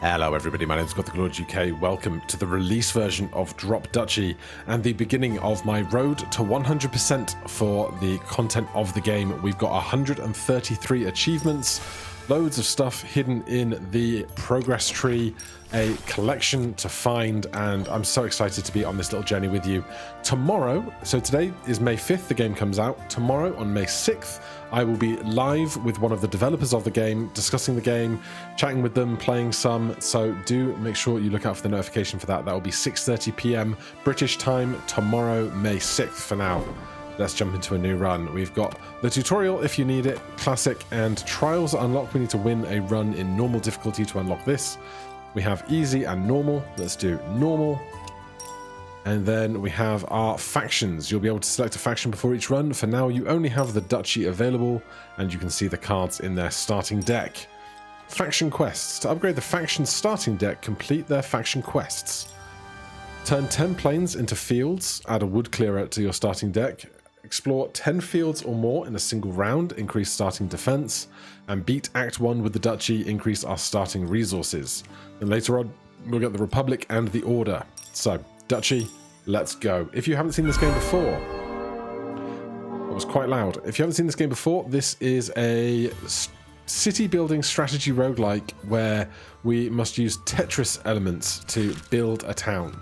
Hello everybody, my name is Road2100. Welcome to the release version of Drop Duchy and the beginning of my road to 100% for the content of the game. We've got 133 achievements, loads of stuff hidden in the progress tree, a collection to find, and I'm so excited to be on this little journey with you. Tomorrow, so today is May 5th, the game comes out. Tomorrow on May 6th, I will be live with one of the developers of the game, discussing the game, chatting with them, playing some, so do make sure you look out for the notification for that. That will be 6:30 p.m. British time tomorrow, May 6th. For now, let's jump into a new run. We've got the tutorial if you need it, classic, and trials unlocked. We need to win a run in normal difficulty to unlock this. We have easy and normal. Let's do normal. And then we have our factions. You'll be able to select a faction before each run. For now, you only have the Duchy available, and you can see the cards in their starting deck. Faction quests. To upgrade the faction's starting deck, complete their faction quests. Turn 10 plains into fields. Add a wood clearer to your starting deck. Explore 10 fields or more in a single round. Increase starting defense. And beat Act 1 with the Duchy. Increase our starting resources. And later on, we'll get the Republic and the Order. So, Duchy, let's go. If you haven't seen this game before, that was quite loud. If you haven't seen this game before, this is a city building strategy roguelike where we must use Tetris elements to build a town.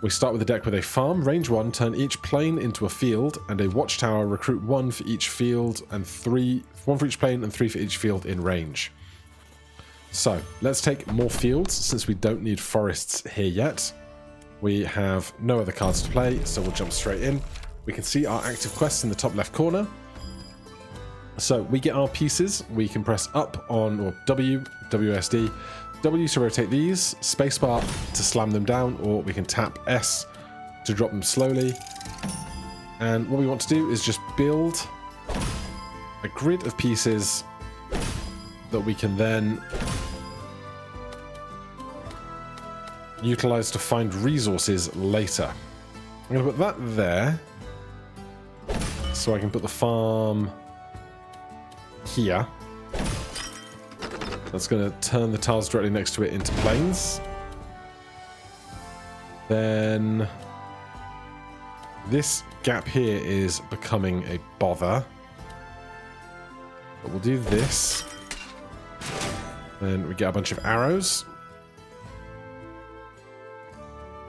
We start with a deck with a farm, range 1, turn each plain into a field, and a watchtower, recruit 1 for each field, and 1 for each plain and 3 for each field in range. So, let's take more fields, since we don't need forests here yet. We have no other cards to play, so we'll jump straight in. We can see our active quests in the top left corner. So we get our pieces. We can press up on or WSD. W to rotate these, spacebar to slam them down, or we can tap S to drop them slowly. And what we want to do is just build a grid of pieces that we can then utilize to find resources later. I'm going to put that there, so I can put the farm here. That's going to turn the tiles directly next to it into plains. Then this gap here is becoming a bother, but we'll do this. Then we get a bunch of arrows.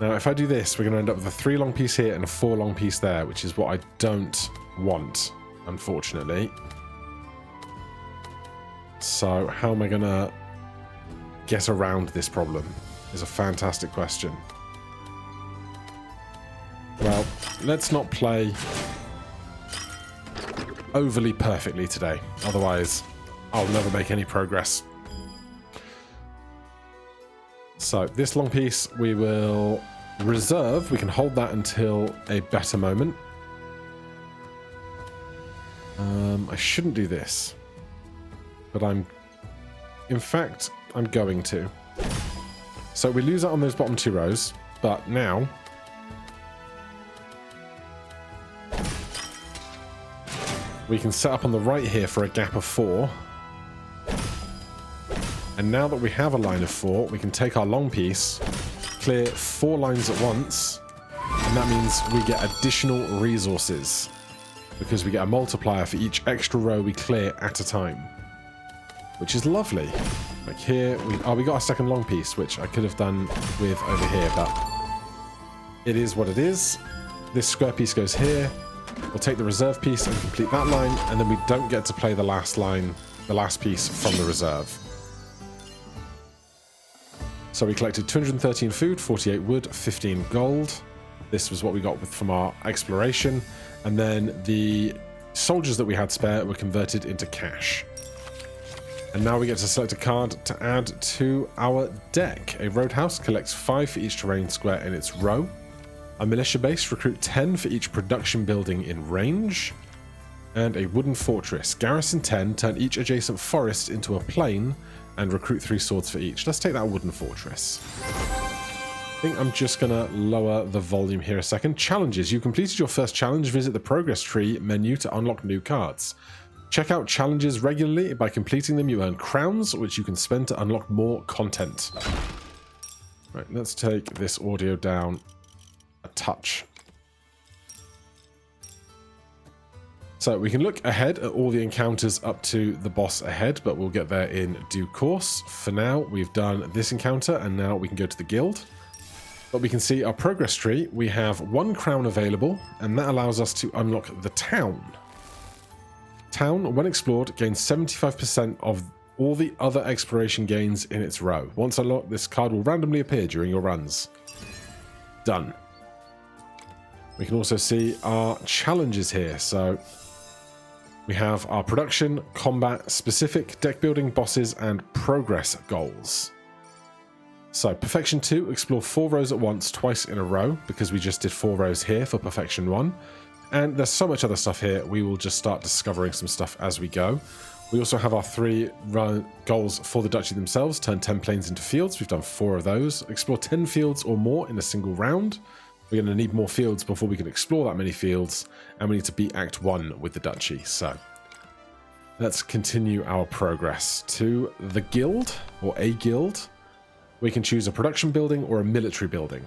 Now, if I do this, we're going to end up with a 3 long piece here and a 4 long piece there, which is what I don't want, unfortunately. So, how am I going to get around this problem is a fantastic question. Well, let's not play overly perfectly today. Otherwise, I'll never make any progress. So this long piece we will reserve. We can hold that until a better moment. I shouldn't do this, but in fact, I'm going to. So we lose out on those bottom 2 rows, but now we can set up on the right here for a gap of 4. And now that we have a line of 4, we can take our long piece, clear 4 lines at once, and that means we get additional resources, because we get a multiplier for each extra row we clear at a time, which is lovely. Like here, we got our second long piece, which I could have done with over here, but it is what it is. This square piece goes here. We'll take the reserve piece and complete that line, and then we don't get to play the last line, the last piece from the reserve. So we collected 213 food, 48 wood, 15 gold. This was what we got from our exploration. And then the soldiers that we had spare were converted into cash. And now we get to select a card to add to our deck. A roadhouse collects 5 for each terrain square in its row. A militia base, recruit 10 for each production building in range. And a wooden fortress, garrison 10, turn each adjacent forest into a plain, and recruit 3 swords for each. Let's take that wooden fortress. I think I'm just going to lower the volume here a second. Challenges. You completed your first challenge. Visit the progress tree menu to unlock new cards. Check out challenges regularly. By completing them, you earn crowns, which you can spend to unlock more content. Right, let's take this audio down a touch. So we can look ahead at all the encounters up to the boss ahead, but we'll get there in due course. For now, we've done this encounter, and now we can go to the guild. But we can see our progress tree. We have 1 crown available, and that allows us to unlock the town. Town, when explored, gains 75% of all the other exploration gains in its row. Once unlocked, this card will randomly appear during your runs. Done. We can also see our challenges here. So we have our production, combat, specific, deck building, bosses, and progress goals. So Perfection 2, explore 4 rows at once, twice in a row, because we just did 4 rows here for Perfection 1. And there's so much other stuff here, we will just start discovering some stuff as we go. We also have our 3 goals for the Duchy themselves. Turn 10 plains into fields. We've done 4 of those. Explore 10 fields or more in a single round. We're going to need more fields before we can explore that many fields. And we need to beat Act 1 with the Duchy. So let's continue our progress to the guild, or a guild. We can choose a production building or a military building.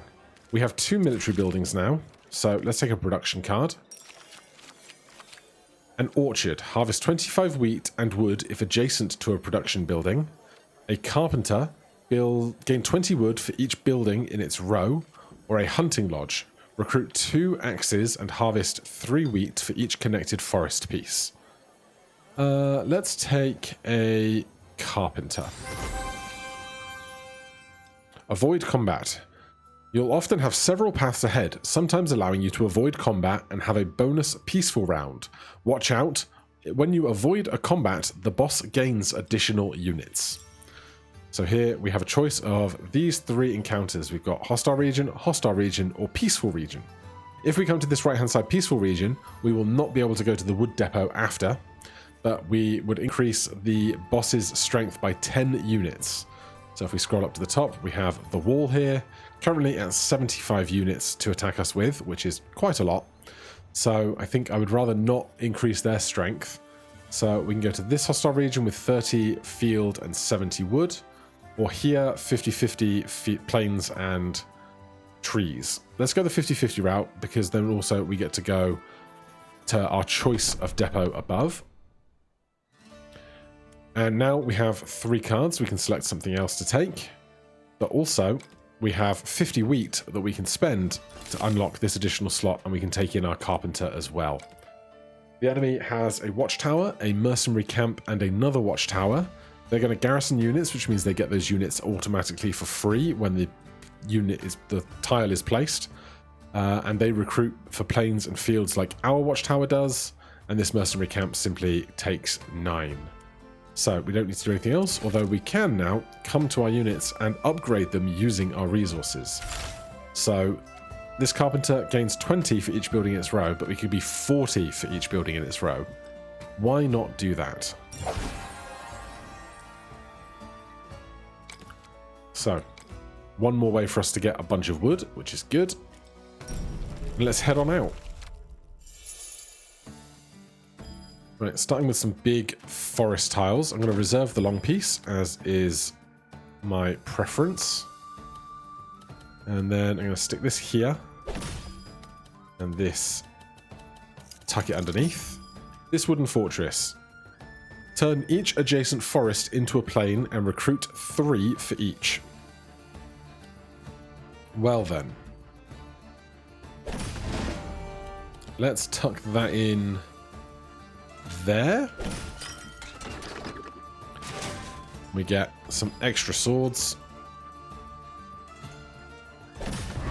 We have 2 military buildings now. So let's take a production card. An orchard. Harvest 25 wheat and wood if adjacent to a production building. A carpenter. Gain 20 wood for each building in its row. Or a hunting lodge. Recruit 2 axes and harvest 3 wheat for each connected forest piece. Let's take a carpenter. Avoid combat. You'll often have several paths ahead, sometimes allowing you to avoid combat and have a bonus peaceful round. Watch out. When you avoid a combat, the boss gains additional units. So here we have a choice of these 3 encounters. We've got hostile region, or peaceful region. If we come to this right-hand side peaceful region, we will not be able to go to the wood depot after, but we would increase the boss's strength by 10 units. So if we scroll up to the top, we have the wall here, currently at 75 units to attack us with, which is quite a lot. So I think I would rather not increase their strength. So we can go to this hostile region with 30 field and 70 wood, or here 50-50 plains and trees. Let's go the 50-50 route, because then also we get to go to our choice of depot above. And now we have 3 cards. We can select something else to take, but also we have 50 wheat that we can spend to unlock this additional slot, and we can take in our carpenter as well. The enemy has a watchtower, a mercenary camp, and another watchtower. They're going to garrison units, which means they get those units automatically for free when the tile is placed. And they recruit for plains and fields like our watchtower does, and this mercenary camp simply takes 9. So we don't need to do anything else, although we can now come to our units and upgrade them using our resources. So this carpenter gains 20 for each building in its row, but we could be 40 for each building in its row. Why not do that? So, one more way for us to get a bunch of wood, which is good. Let's head on out. Right, starting with some big forest tiles. I'm going to reserve the long piece, as is my preference. And then I'm going to stick this here. And this, tuck it underneath. This wooden fortress. Turn each adjacent forest into a plain and recruit 3 for each. Well then. Let's tuck that in there. We get some extra swords.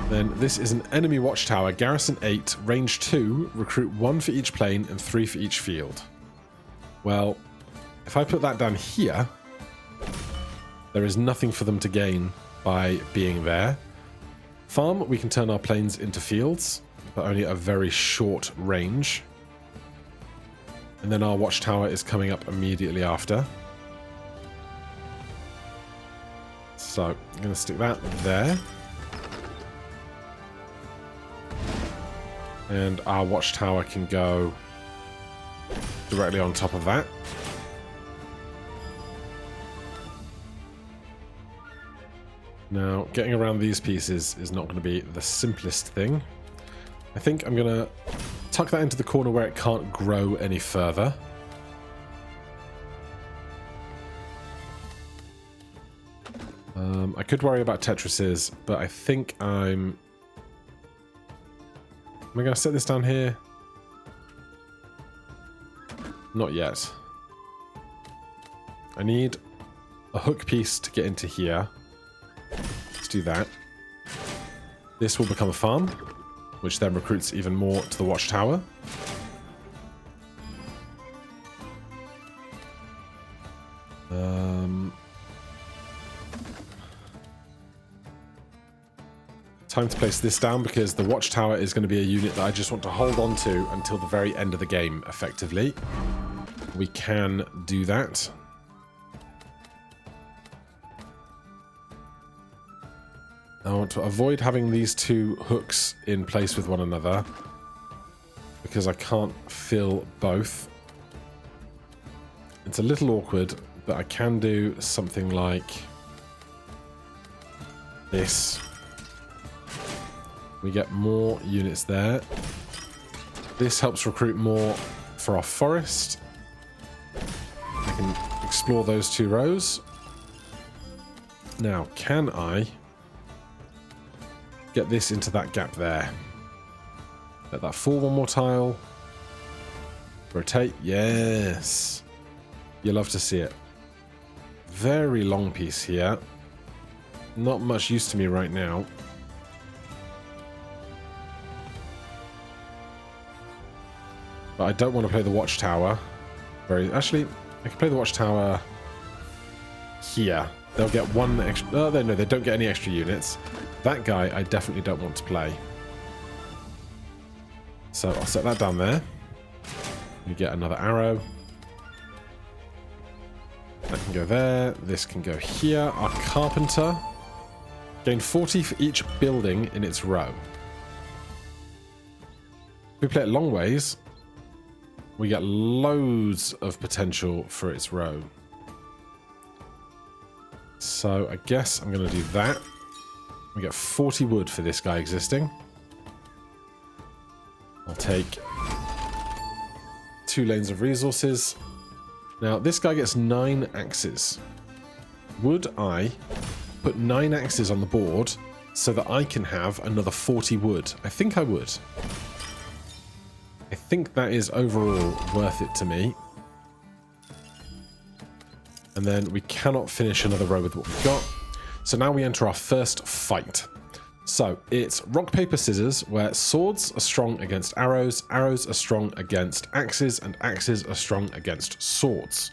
Then this is an enemy watchtower, garrison 8, range 2, recruit 1 for each plain and 3 for each field. Well, if I put that down here, there is nothing for them to gain by being there. Farm, we can turn our plains into fields, but only at a very short range. And then our watchtower is coming up immediately after. So I'm going to stick that there. And our watchtower can go directly on top of that. Now, getting around these pieces is not going to be the simplest thing. I think I'm going to tuck that into the corner where it can't grow any further. I could worry about Tetrises, but I think I'm... Am I going to set this down here? Not yet. I need a hook piece to get into here. Let's do that. This will become a farm, which then recruits even more to the watchtower. Time to place this down because the watchtower is going to be a unit that I just want to hold on to until the very end of the game, effectively. We can do that. I want to avoid having these two hooks in place with one another because I can't fill both. It's a little awkward, but I can do something like this. We get more units there. This helps recruit more for our forest. I can explore those two rows. Now, can I get this into that gap there? Let that fall one more tile. Rotate. Yes. You love to see it. Very long piece here. Not much use to me right now. But I don't want to play the watchtower. Actually, I can play the watchtower here. They'll get one extra... Oh, no, they don't get any extra units. That guy I definitely don't want to play. So I'll set that down there. We get another arrow. That can go there. This can go here. Our carpenter. Gain 40 for each building in its row. If we play it long ways, we get loads of potential for its row. So I guess I'm going to do that. We get 40 wood for this guy existing. I'll take 2 lanes of resources. Now, this guy gets 9 axes. Would I put 9 axes on the board so that I can have another 40 wood? I think I would. I think that is overall worth it to me. And then we cannot finish another row with what we've got. So now we enter our first fight. So it's rock, paper, scissors, where swords are strong against arrows, arrows are strong against axes, and axes are strong against swords.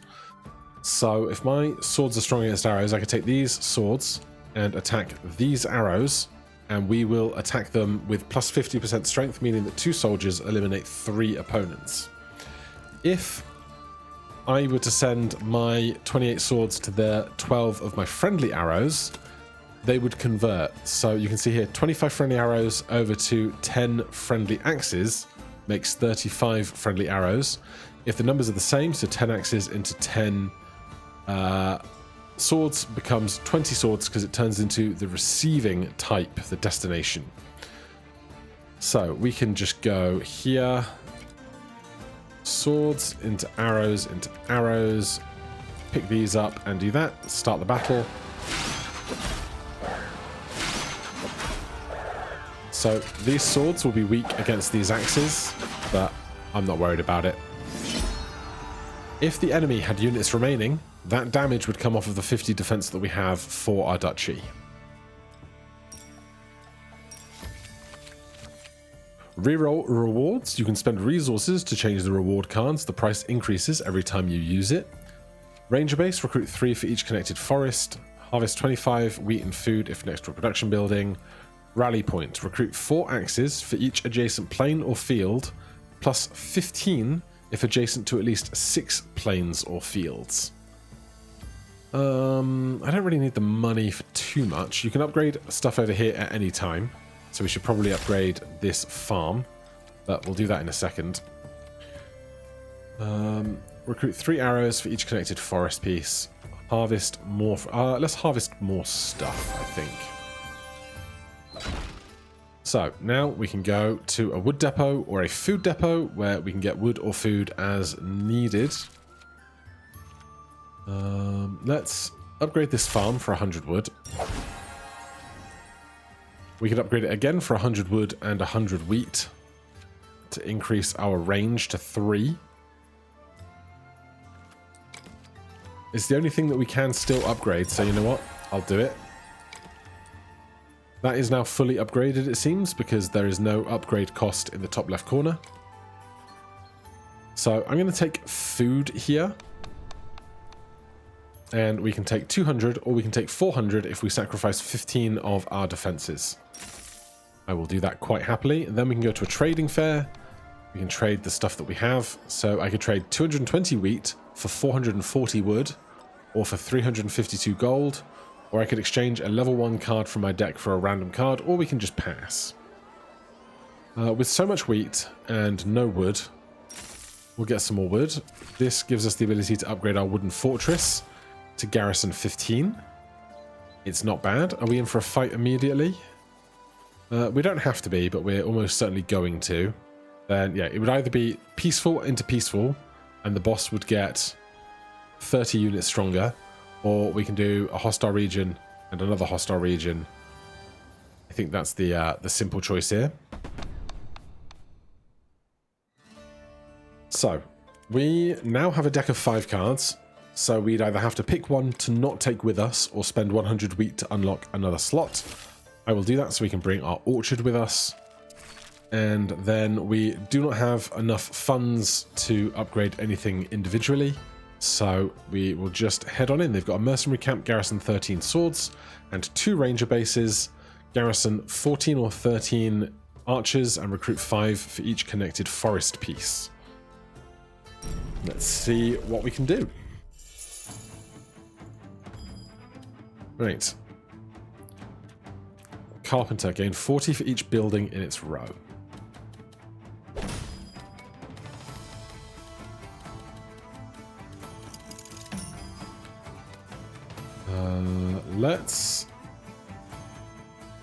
So if my swords are strong against arrows, I can take these swords and attack these arrows, and we will attack them with plus 50% strength, meaning that 2 soldiers eliminate 3 opponents. If I were to send my 28 swords to the 12 of my friendly arrows, they would convert. So you can see here, 25 friendly arrows over to 10 friendly axes makes 35 friendly arrows. If the numbers are the same, so 10 axes into 10 swords becomes 20 swords because it turns into the receiving type, the destination. So we can just go here, swords into arrows, pick these up and do that, start the battle. So these swords will be weak against these axes, but I'm not worried about it. If the enemy had units remaining, that damage would come off of the 50 defense that we have for our duchy. Reroll rewards. You can spend resources to change the reward cards. The price increases every time you use it. Ranger base, recruit 3 for each connected forest. Harvest 25 wheat and food if next to a production building. Rally point, recruit 4 axes for each adjacent plain or field, plus 15 if adjacent to at least 6 plains or fields. I don't really need the money for too much. You can upgrade stuff over here at any time, so we should probably upgrade this farm, but we'll do that in a second. Recruit 3 arrows for each connected forest piece. Harvest more. Let's harvest more stuff, I think. So now we can go to a wood depot or a food depot where we can get wood or food as needed. Let's upgrade this farm for 100 wood. We could upgrade it again for 100 wood and 100 wheat to increase our range to 3. It's the only thing that we can still upgrade, so you know what? I'll do it. That is now fully upgraded, it seems, because there is no upgrade cost in the top left corner. So I'm going to take food here. And we can take 200 or we can take 400 if we sacrifice 15 of our defenses. I will do that quite happily. And then we can go to a trading fair. We can trade the stuff that we have. So I could trade 220 wheat for 440 wood or for 352 gold. Or I could exchange a level 1 card from my deck for a random card, or we can just pass. With so much wheat and no wood, we'll get some more wood. This gives us the ability to upgrade our wooden fortress to garrison 15. It's not bad. Are we in for a fight immediately? We don't have to be, but we're almost certainly going to. Then, yeah, it would either be peaceful into peaceful, and the boss would get 30 units stronger, or we can do a hostile region and another hostile region. I think that's the simple choice here. So, we now have a deck of 5 cards. So we'd either have to pick one to not take with us or spend 100 wheat to unlock another slot. I will do that so we can bring our orchard with us. And then we do not have enough funds to upgrade anything individually. So we will just head on in. They've got a mercenary camp, garrison 13 swords, and 2 ranger bases, garrison 14 or 13 archers, and recruit 5 for each connected forest piece. Let's see what we can do. Right. Carpenter, gain 40 for each building in its row. Let's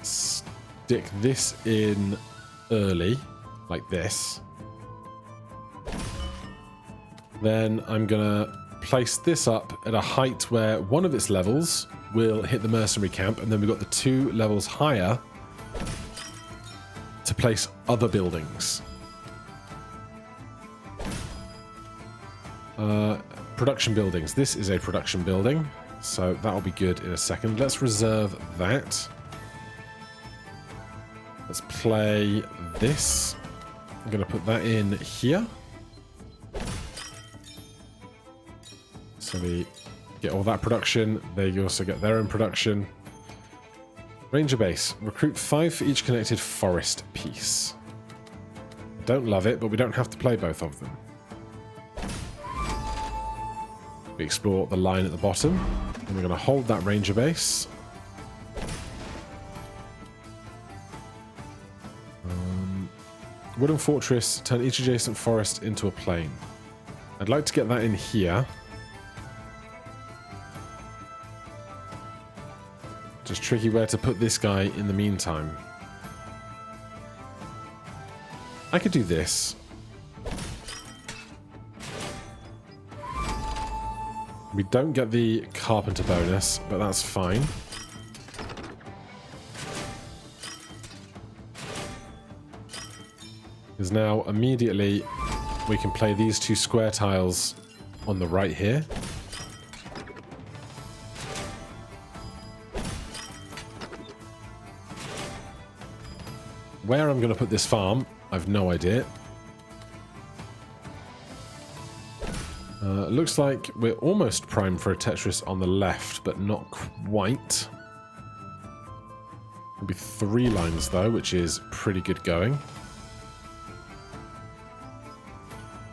stick this in early, like this. Then I'm gonna place this up at a height where one of its levels will hit the mercenary camp, and then we've got the 2 levels higher to place other buildings. Production buildings. This is a production building. So that'll be good in a second. Let's reserve that. Let's play this. I'm going to put that in here. So we get all that production. They also get their own production. Ranger base. Recruit 5 for each connected forest piece. Don't love it, but we don't have to play both of them. We explore the line at the bottom. And we're going to hold that ranger base. Wooden fortress, turn each adjacent forest into a plain. I'd like to get that in here. Just tricky where to put this guy in the meantime. I could do this. We don't get the carpenter bonus, but that's fine. Because now immediately we can play these 2 square tiles on the right here. Where I'm going to put this farm, I've no idea. Looks like we're almost primed for a Tetris on the left, but not quite. There'll be 3 lines though, which is pretty good going.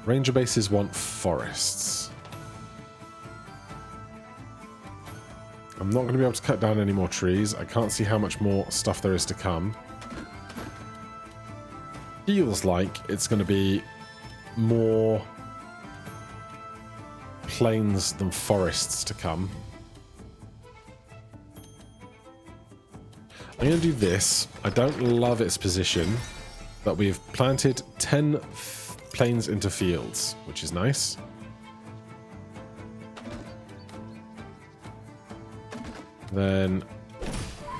Ranger bases want forests. I'm not going to be able to cut down any more trees. I can't see how much more stuff there is to come. Feels like it's going to be more plains than forests to come. I'm going to do this. I don't love its position, but we've planted 10 plains into fields, which is nice. Then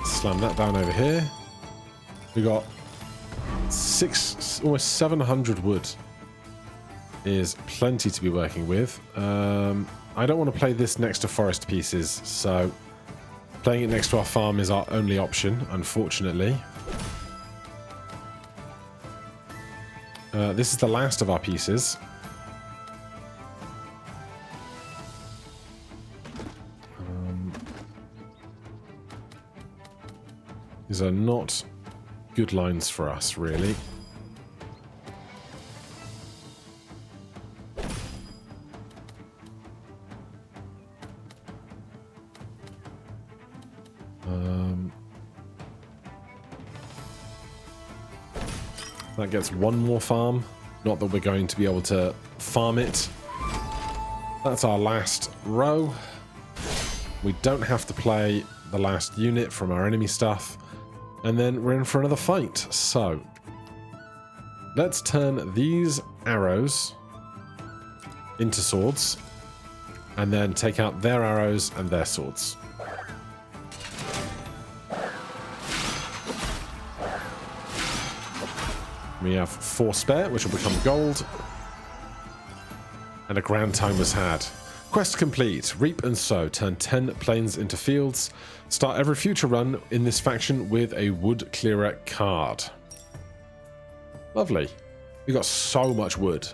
slam that down over here. We got almost 700 wood. Is plenty to be working with. I don't want to play this next to forest pieces, so playing it next to our farm is our only option, unfortunately. This is the last of our pieces. These are not good lines for us, really. That gets one more farm. Not that we're going to be able to farm it. That's our last row. We don't have to play the last unit from our enemy stuff. And then we're in for another fight. So, let's turn these arrows into swords. And then take out their arrows and their swords. We have 4 spare, which will become gold. And a grand time was had. Quest complete. Reap and sow. Turn 10 plains into fields. Start every future run in this faction with a wood clearer card. Lovely. We got so much wood.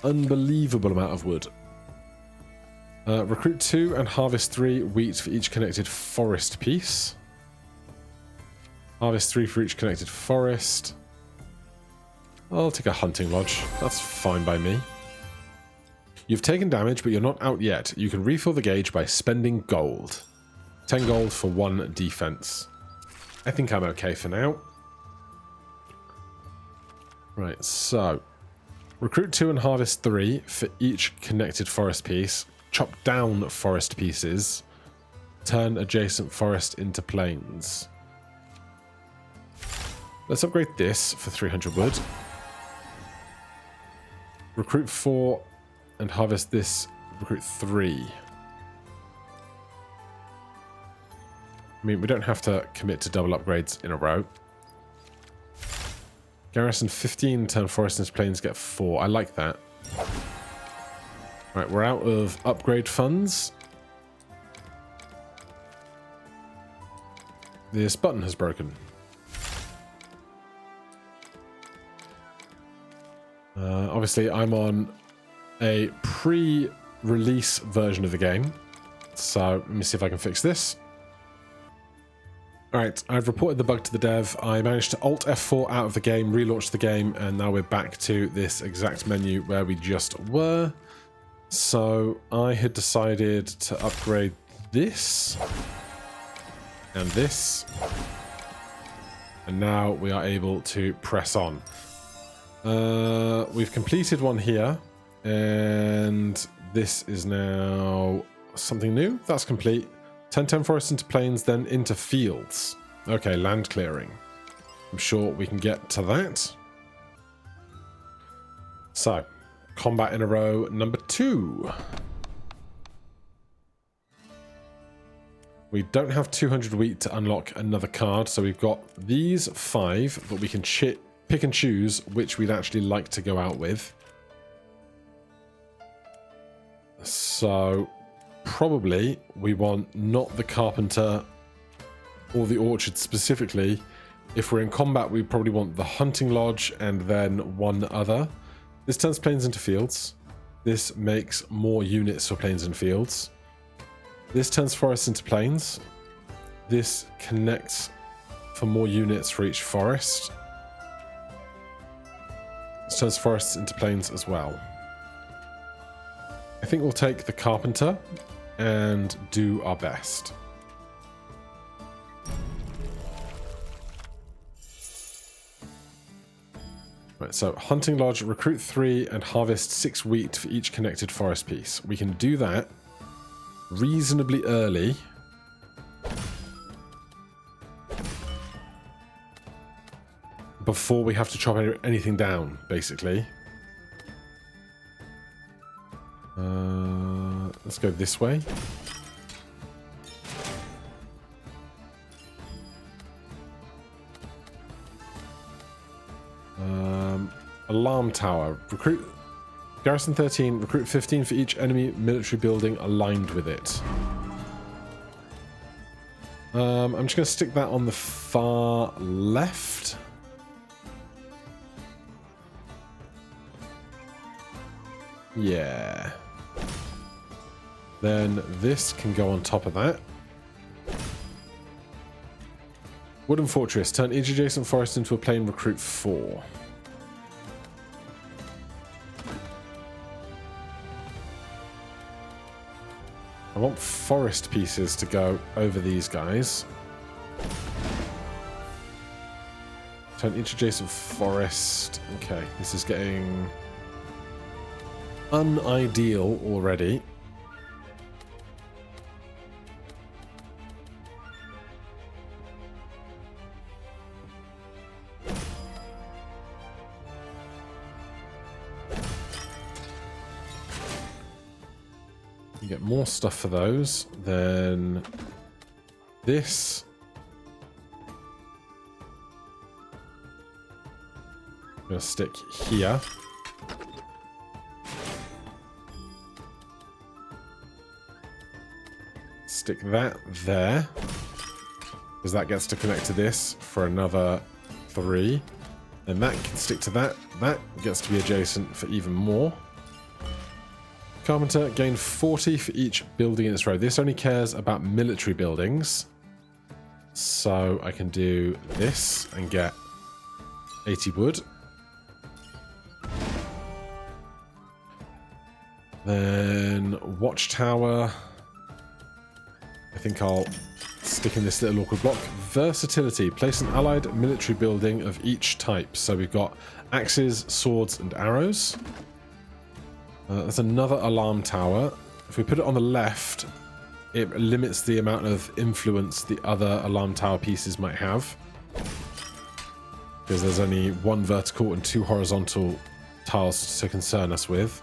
Unbelievable amount of wood. Recruit 2 and harvest 3 wheat for each connected forest piece. Harvest 3 for each connected forest. I'll take a hunting lodge. That's fine by me. You've taken damage, but you're not out yet. You can refill the gauge by spending gold. 10 gold for 1 defense. I think I'm okay for now. Right, so recruit 2 and harvest 3 for each connected forest piece. Chop down forest pieces. Turn adjacent forest into plains. Let's upgrade this for 300 wood. Recruit 4 and harvest this. Recruit 3. I mean, we don't have to commit to double upgrades in a row. Garrison 15, turn forest into plains, get 4. I like that. Right, we're out of upgrade funds. This button has broken. Obviously, I'm on a pre-release version of the game. So, let me see if I can fix this. Alright, I've reported the bug to the dev. I managed to Alt F4 out of the game, relaunch the game, and now we're back to this exact menu where we just were. So, I had decided to upgrade this. And this. And now we are able to press on. We've completed one here, and this is now something new. That's complete. 10 forests into plains, then into fields. Okay, land clearing. I'm sure we can get to that. So, combat in a row number 2. We don't have 200 wheat to unlock another card, so we've got these 5, but we can pick and choose which we'd actually like to go out with. So, probably we want not the carpenter or the orchard specifically. If we're in combat, we probably want the hunting lodge and then one other. This turns plains into fields. This makes more units for plains and fields. This turns forests into plains. This connects for more units for each forest. This turns forests into plains as well. I think we'll take the carpenter and do our best. Right, Right, so hunting lodge, recruit 3 and harvest 6 wheat for each connected forest piece. We can do that reasonably early. Before we have to chop anything down, basically. Let's go this way. Alarm tower. Recruit garrison 13. Recruit 15 for each enemy military building aligned with it. I'm just going to stick that on the far left. Yeah. Then this can go on top of that. Wooden fortress. Turn each adjacent forest into a plain. Recruit 4. I want forest pieces to go over these guys. Turn each adjacent forest. Okay, this is getting unideal already. You get more stuff for those. Then this. I'm going to stick here. Stick that there, because that gets to connect to this for another 3. Then that can stick to that. That gets to be adjacent for even more. Carpenter, gain 40 for each building in this row. This only cares about military buildings. So I can do this and get 80 wood. Then watchtower. I think I'll stick in this little awkward block. Versatility. Place an allied military building of each type. So we've got axes, swords, and arrows. There's another alarm tower. If we put it on the left, it limits the amount of influence the other alarm tower pieces might have. Because there's only 1 vertical and 2 horizontal tiles to concern us with.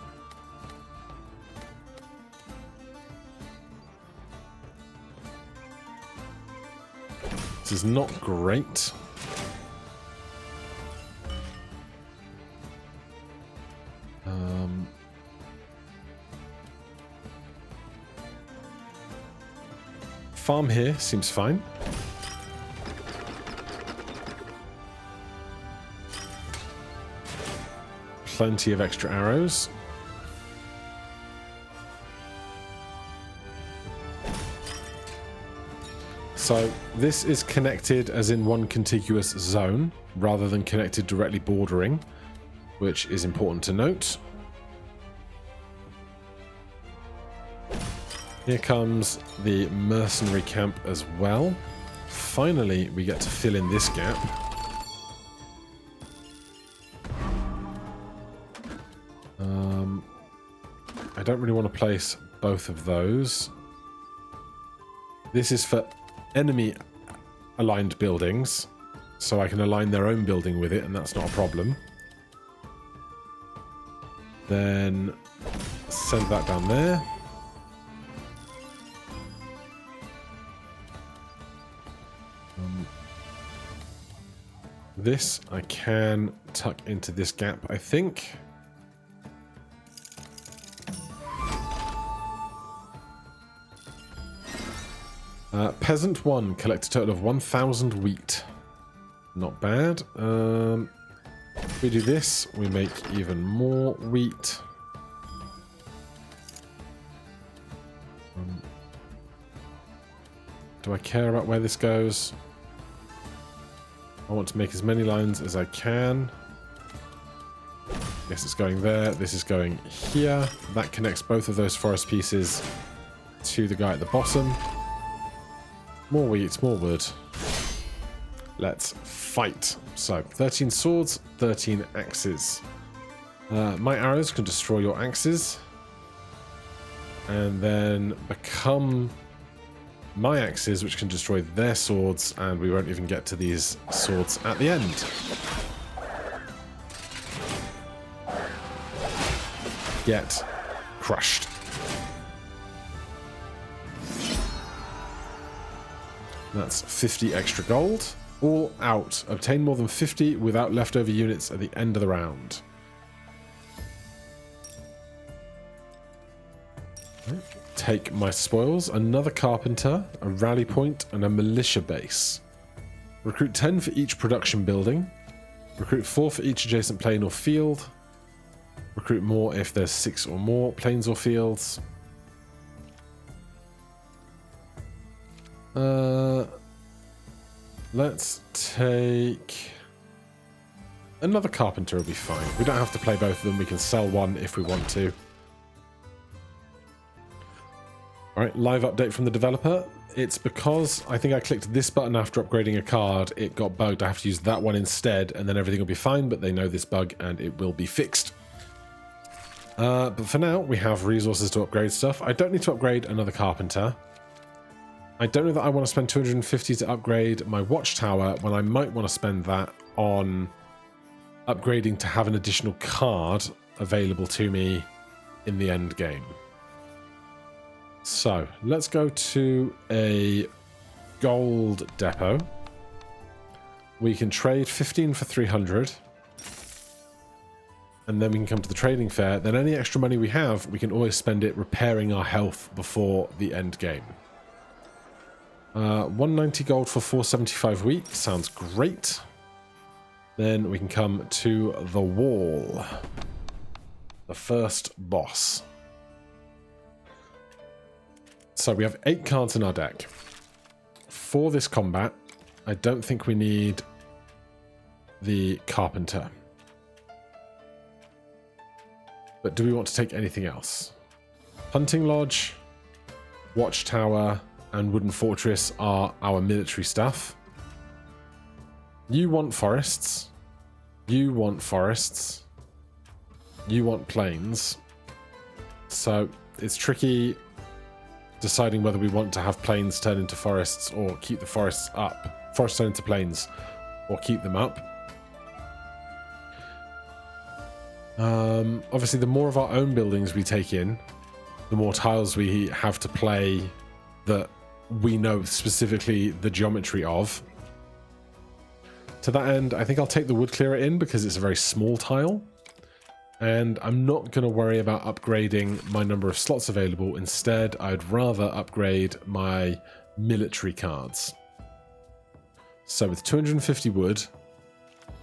This is not great. Farm here seems fine. Plenty of extra arrows. So this is connected as in one contiguous zone rather than connected directly bordering, which is important to note. Here comes the mercenary camp as well. Finally, we get to fill in this gap. I don't really want to place both of those. This is for enemy aligned buildings, so I can align their own building with it, and that's not a problem. Then send that down there. This I can tuck into this gap, I think. Peasant 1, collect a total of 1,000 wheat. Not bad. If we do this, we make even more wheat. Do I care about where this goes? I want to make as many lines as I can. Yes, it's going there. This is going here. That connects both of those forest pieces to the guy at the bottom. More wheat, more wood. Let's fight. So 13 swords, 13 axes. My arrows can destroy your axes and then become my axes, which can destroy their swords, and we won't even get to these swords at the end. Get crushed. That's 50 extra gold. All out. Obtain more than 50 without leftover units at the end of the round. Take my spoils. Another carpenter, a rally point, and a militia base. Recruit 10 for each production building. Recruit 4 for each adjacent plain or field. Recruit more if there's 6 or more plains or fields. Let's take another carpenter will be fine. We don't have to play both of them. We can sell one if we want to. Alright, live update from the developer. It's because I think I clicked this button after upgrading a card. It got bugged. I have to use that one instead, and then everything will be fine, but they know this bug and it will be fixed. But for now, we have resources to upgrade stuff. I don't need to upgrade another carpenter. I don't know that I want to spend 250 to upgrade my watchtower when I might want to spend that on upgrading to have an additional card available to me in the end game. So let's go to a gold depot. We can trade 15 for 300. And then we can come to the trading fair. Then any extra money we have, we can always spend it repairing our health before the end game. 190 gold for 475 wheat. Sounds great. Then we can come to the wall. The first boss. So we have 8 cards in our deck. For this combat, I don't think we need the carpenter. But do we want to take anything else? Hunting lodge, watchtower, and wooden fortress are our military stuff. You want forests. You want forests. You want plains. So it's tricky deciding whether we want to have plains turn into forests or keep the forests up. Forests turn into plains or keep them up. Obviously, the more of our own buildings we take in, the more tiles we have to play that we know specifically the geometry of. To that end, I think I'll take the wood clearer in because it's a very small tile. And I'm not going to worry about upgrading my number of slots available. Instead, I'd rather upgrade my military cards. So with 250 wood,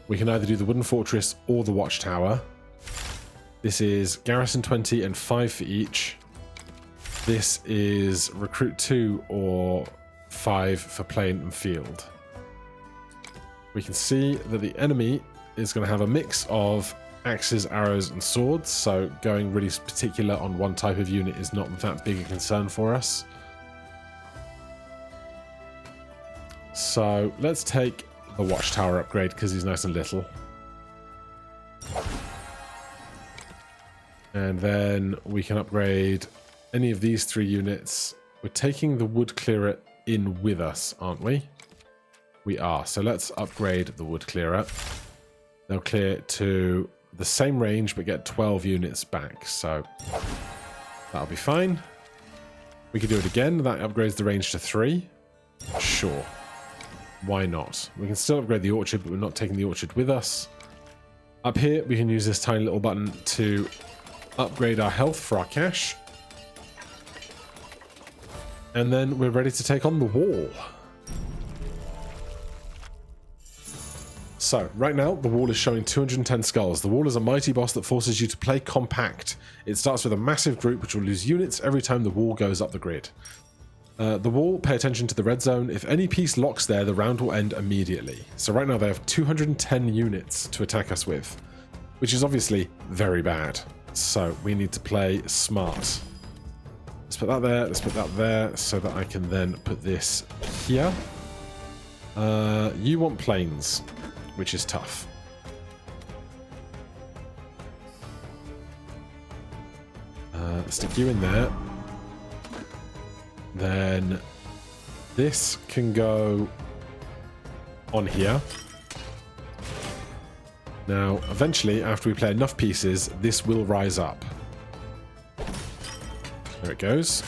we can either do the wooden fortress or the watchtower. This is garrison 20 and 5 for each. This is recruit 2 or 5 for plain and field. We can see that the enemy is going to have a mix of axes, arrows, and swords, so going really particular on one type of unit is not that big a concern for us. So let's take the watchtower upgrade because he's nice and little. And then we can upgrade any of these 3 units. We're taking the wood clearer in with us, aren't we? We are. So let's upgrade the wood clearer. They'll clear to the same range but get 12 units back. So that'll be fine. We could do it again. That upgrades the range to 3. Sure. Why not? We can still upgrade the orchard, but we're not taking the orchard with us. Up here, we can use this tiny little button to upgrade our health for our cash. And then we're ready to take on the wall. So, right now, the wall is showing 210 skulls. The wall is a mighty boss that forces you to play compact. It starts with a massive group which will lose units every time the wall goes up the grid. The wall, pay attention to the red zone. If any piece locks there, the round will end immediately. So right now they have 210 units to attack us with, which is obviously very bad. So we need to play smart. Let's put that there, let's put that there, so that I can then put this here. You want planes, which is tough. Stick you in there. Then this can go on here. Now, eventually, after we play enough pieces, this will rise up. There it goes.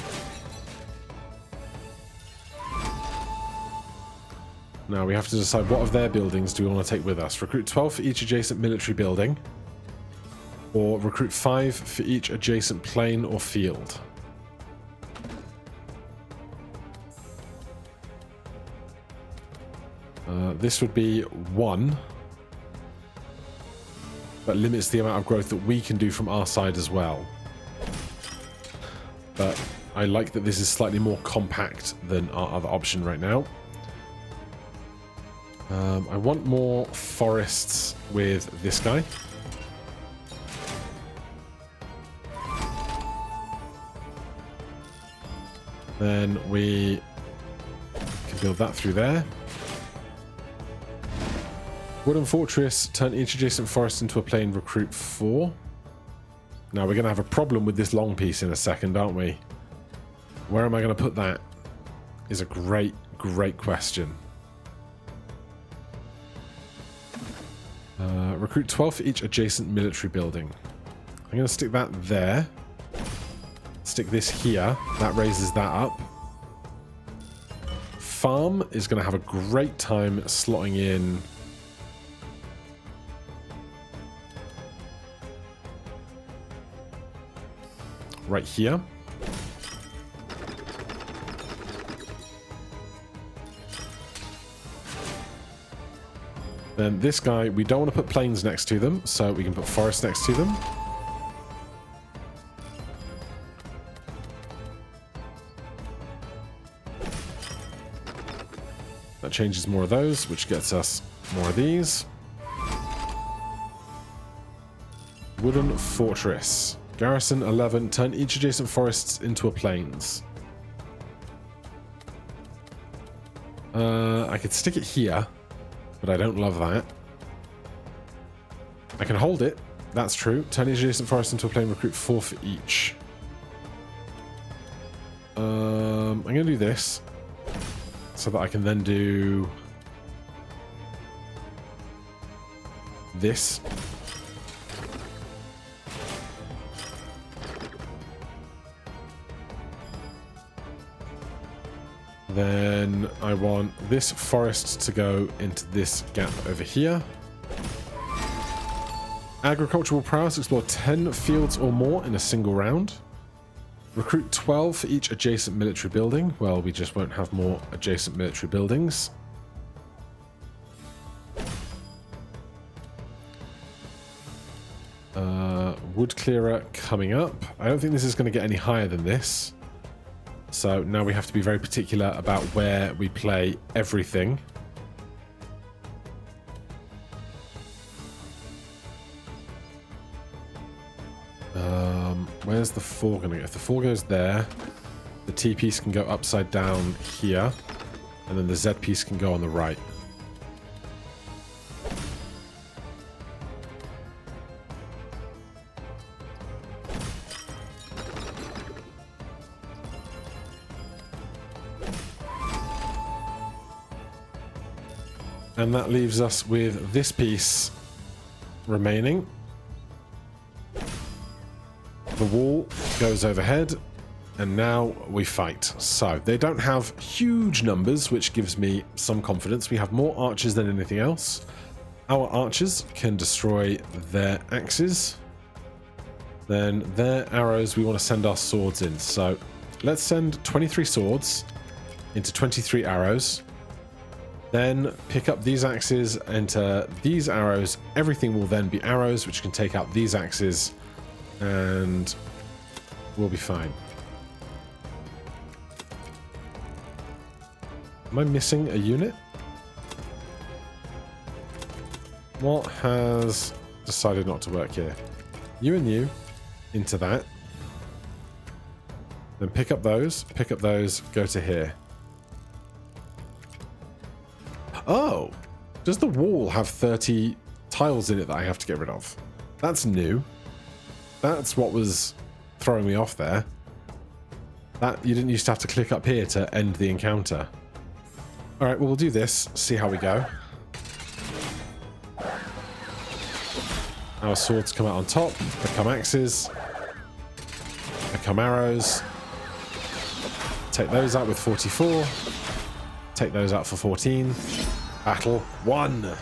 Now we have to decide what of their buildings do we want to take with us. Recruit 12 for each adjacent military building. Or recruit 5 for each adjacent plain or field. This would be 1. But limits the amount of growth that we can do from our side as well. But I like that this is slightly more compact than our other option right now. I want more forests with this guy. Then we can build that through there. Wooden Fortress, turn each adjacent forest into a plain, recruit 4. Now we're going to have a problem with this long piece in a second, aren't we? Where am I going to put that? Is a great question. Recruit 12 for each adjacent military building. I'm going to stick that there. Stick this here. That raises that up. Farm is going to have a great time slotting in right here. Then this guy, we don't want to put plains next to them, so we can put forest next to them. That changes more of those, which gets us more of these. Wooden Fortress. Garrison 11, turn each adjacent forests into a plains. I could stick it here, but I don't love that. I can hold it, that's true. Turn each adjacent forest into a plain, recruit 4 for each. I'm going to do this, so that I can then do this. Then I want this forest to go into this gap over here. Agricultural prowess, explore 10 fields or more in a single round. Recruit 12 for each adjacent military building. Well, we just won't have more adjacent military buildings. Wood clearer coming up. I don't think this is going to get any higher than this. So now we have to be very particular about where we play everything. Where's the 4 going to go? If the 4 goes there, the T piece can go upside down here, and then the Z piece can go on the right. And that leaves us with this piece remaining. The wall goes overhead, and now we fight. So they don't have huge numbers, which gives me some confidence. We have more archers than anything else. Our archers can destroy their axes. Then their arrows, we want to send our swords in. So let's send 23 swords into 23 arrows. Then pick up these axes into these arrows. Everything will then be arrows, which can take out these axes, and we'll be fine. Am I missing a unit? What has decided not to work here? You and you into that. Then pick up those, go to here. Oh, does the wall have 30 tiles in it that I have to get rid of? That's new. That's what was throwing me off there. That you didn't used to have to click up here to end the encounter. All right, well, we'll do this, see how we go. Our swords come out on top, become axes, become arrows. Take those out with 44. Take those out for 14. Battle 1.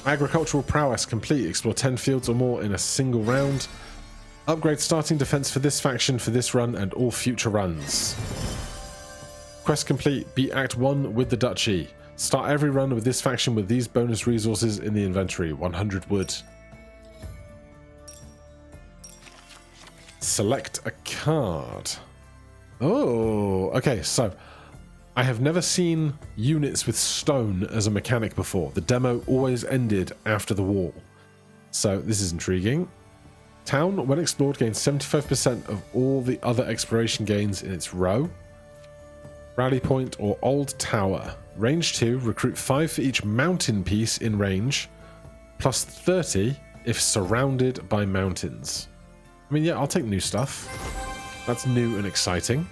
Agricultural prowess complete. Explore 10 fields or more in a single round. Upgrade starting defense for this faction for this run and all future runs. Quest complete. Beat Act 1 with the Duchy. Start every run with this faction with these bonus resources in the inventory. 100 wood. Select a card. Oh, okay, so I have never seen units with stone as a mechanic before. The demo always ended after the wall. So this is intriguing. Town, when explored, gains 75% of all the other exploration gains in its row. Rally point or old tower. Range 2, recruit 5 for each mountain piece in range, plus 30 if surrounded by mountains. I mean, yeah, I'll take new stuff. That's new and exciting.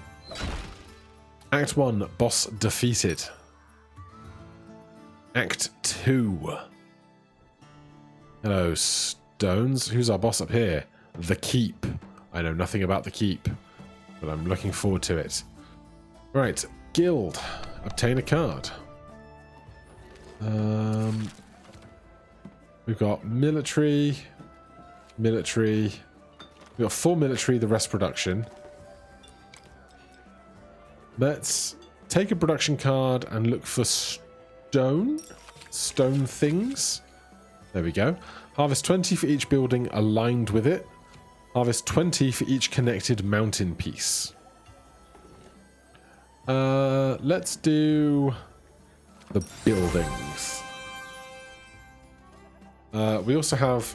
Act 1, boss defeated. Act 2. Hello, stones. Who's our boss up here? The Keep. I know nothing about the Keep, but I'm looking forward to it. Right, guild. Obtain a card. We've got military. We've got 4 military, the rest production. Let's take a production card and look for stone things. There we go. Harvest 20 for each building aligned with it. Harvest 20 for each connected mountain piece. Let's do the buildings. We also have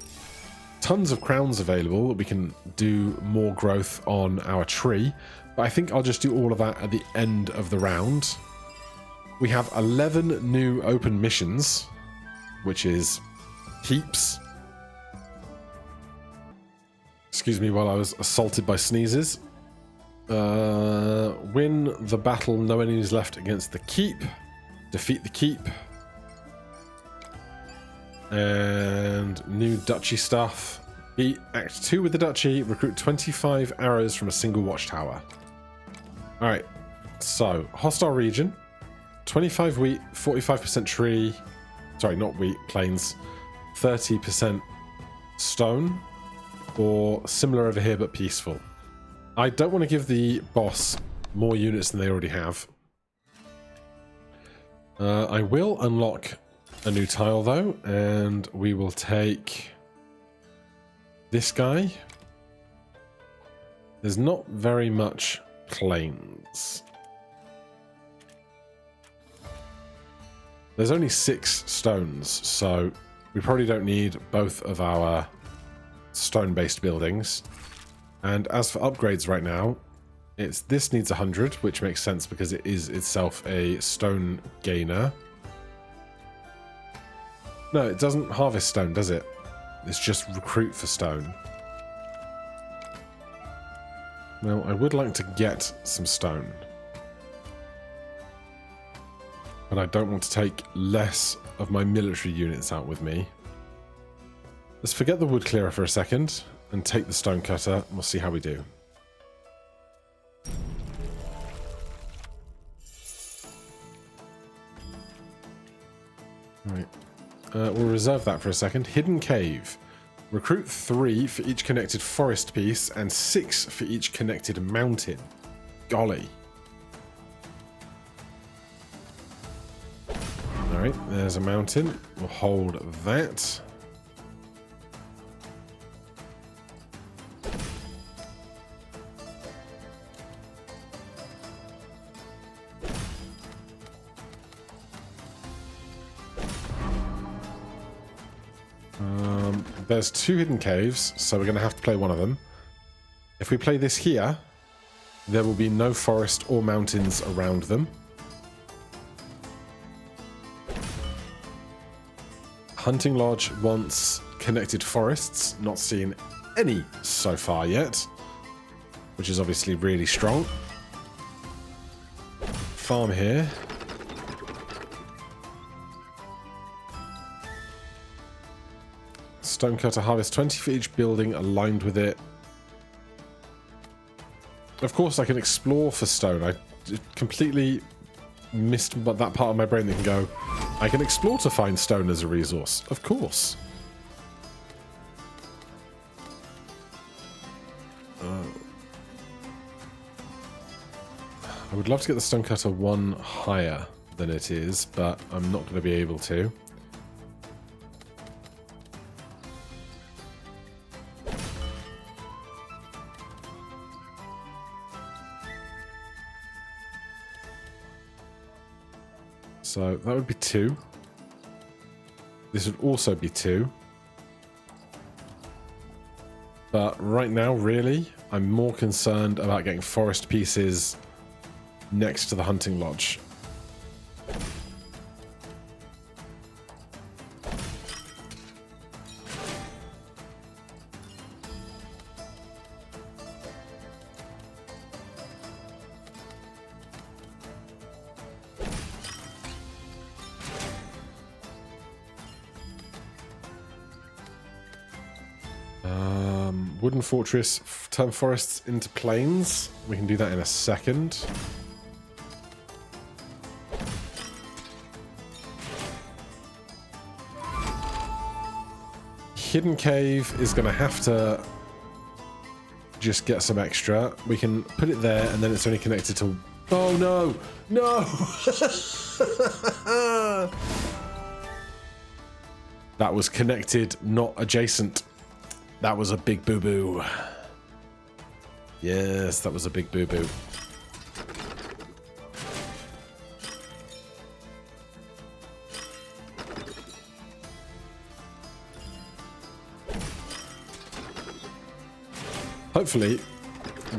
tons of crowns available that we can do more growth on our tree, but I think I'll just do all of that at the end of the round. We have 11 new open missions, which is heaps. Excuse me while I was assaulted by sneezes. Win the battle, no enemies left against the Keep. Defeat the Keep. And new Duchy stuff. Beat Act 2 with the Duchy. Recruit 25 arrows from a single watchtower. Alright, so hostile region. 25 wheat, 45% tree. Sorry, not wheat, plains. 30% stone. Or similar over here but peaceful. I don't want to give the boss more units than they already have. I will unlock a new tile though, and we will take this guy. There's not very much plains. There's only 6 stones, so we probably don't need both of our stone-based buildings. And as for upgrades right now, this needs 100, which makes sense because it is itself a stone gainer. No, it doesn't harvest stone, does it? It's just recruit for stone. Well, I would like to get some stone. But I don't want to take less of my military units out with me. Let's forget the wood clearer for a second and take the stone cutter, and we'll see how we do. Right. We'll reserve that for a second. Hidden Cave. Recruit 3 for each connected forest piece and 6 for each connected mountain. Golly. Alright, there's a mountain. We'll hold that. There's 2 hidden caves, so we're going to have to play one of them. If we play this here, there will be no forest or mountains around them. Hunting Lodge wants connected forests. Not seen any so far yet, which is obviously really strong. Farm here. Stonecutter harvest 20 for each building aligned with it. Of course I can explore for stone. I completely missed that part of my brain that can go, I can explore to find stone as a resource. Of course. I would love to get the stonecutter one higher than it is, but I'm not going to be able to. So that would be 2. This would also be 2. But right now, really, I'm more concerned about getting forest pieces next to the hunting lodge. Wooden fortress, turn forests into plains. We can do that in a second. Hidden cave is going to have to just get some extra. We can put it there, and then it's only connected to... Oh, no! No! That was connected, not adjacent. That was a big boo-boo. Yes, that was a big boo-boo. Hopefully,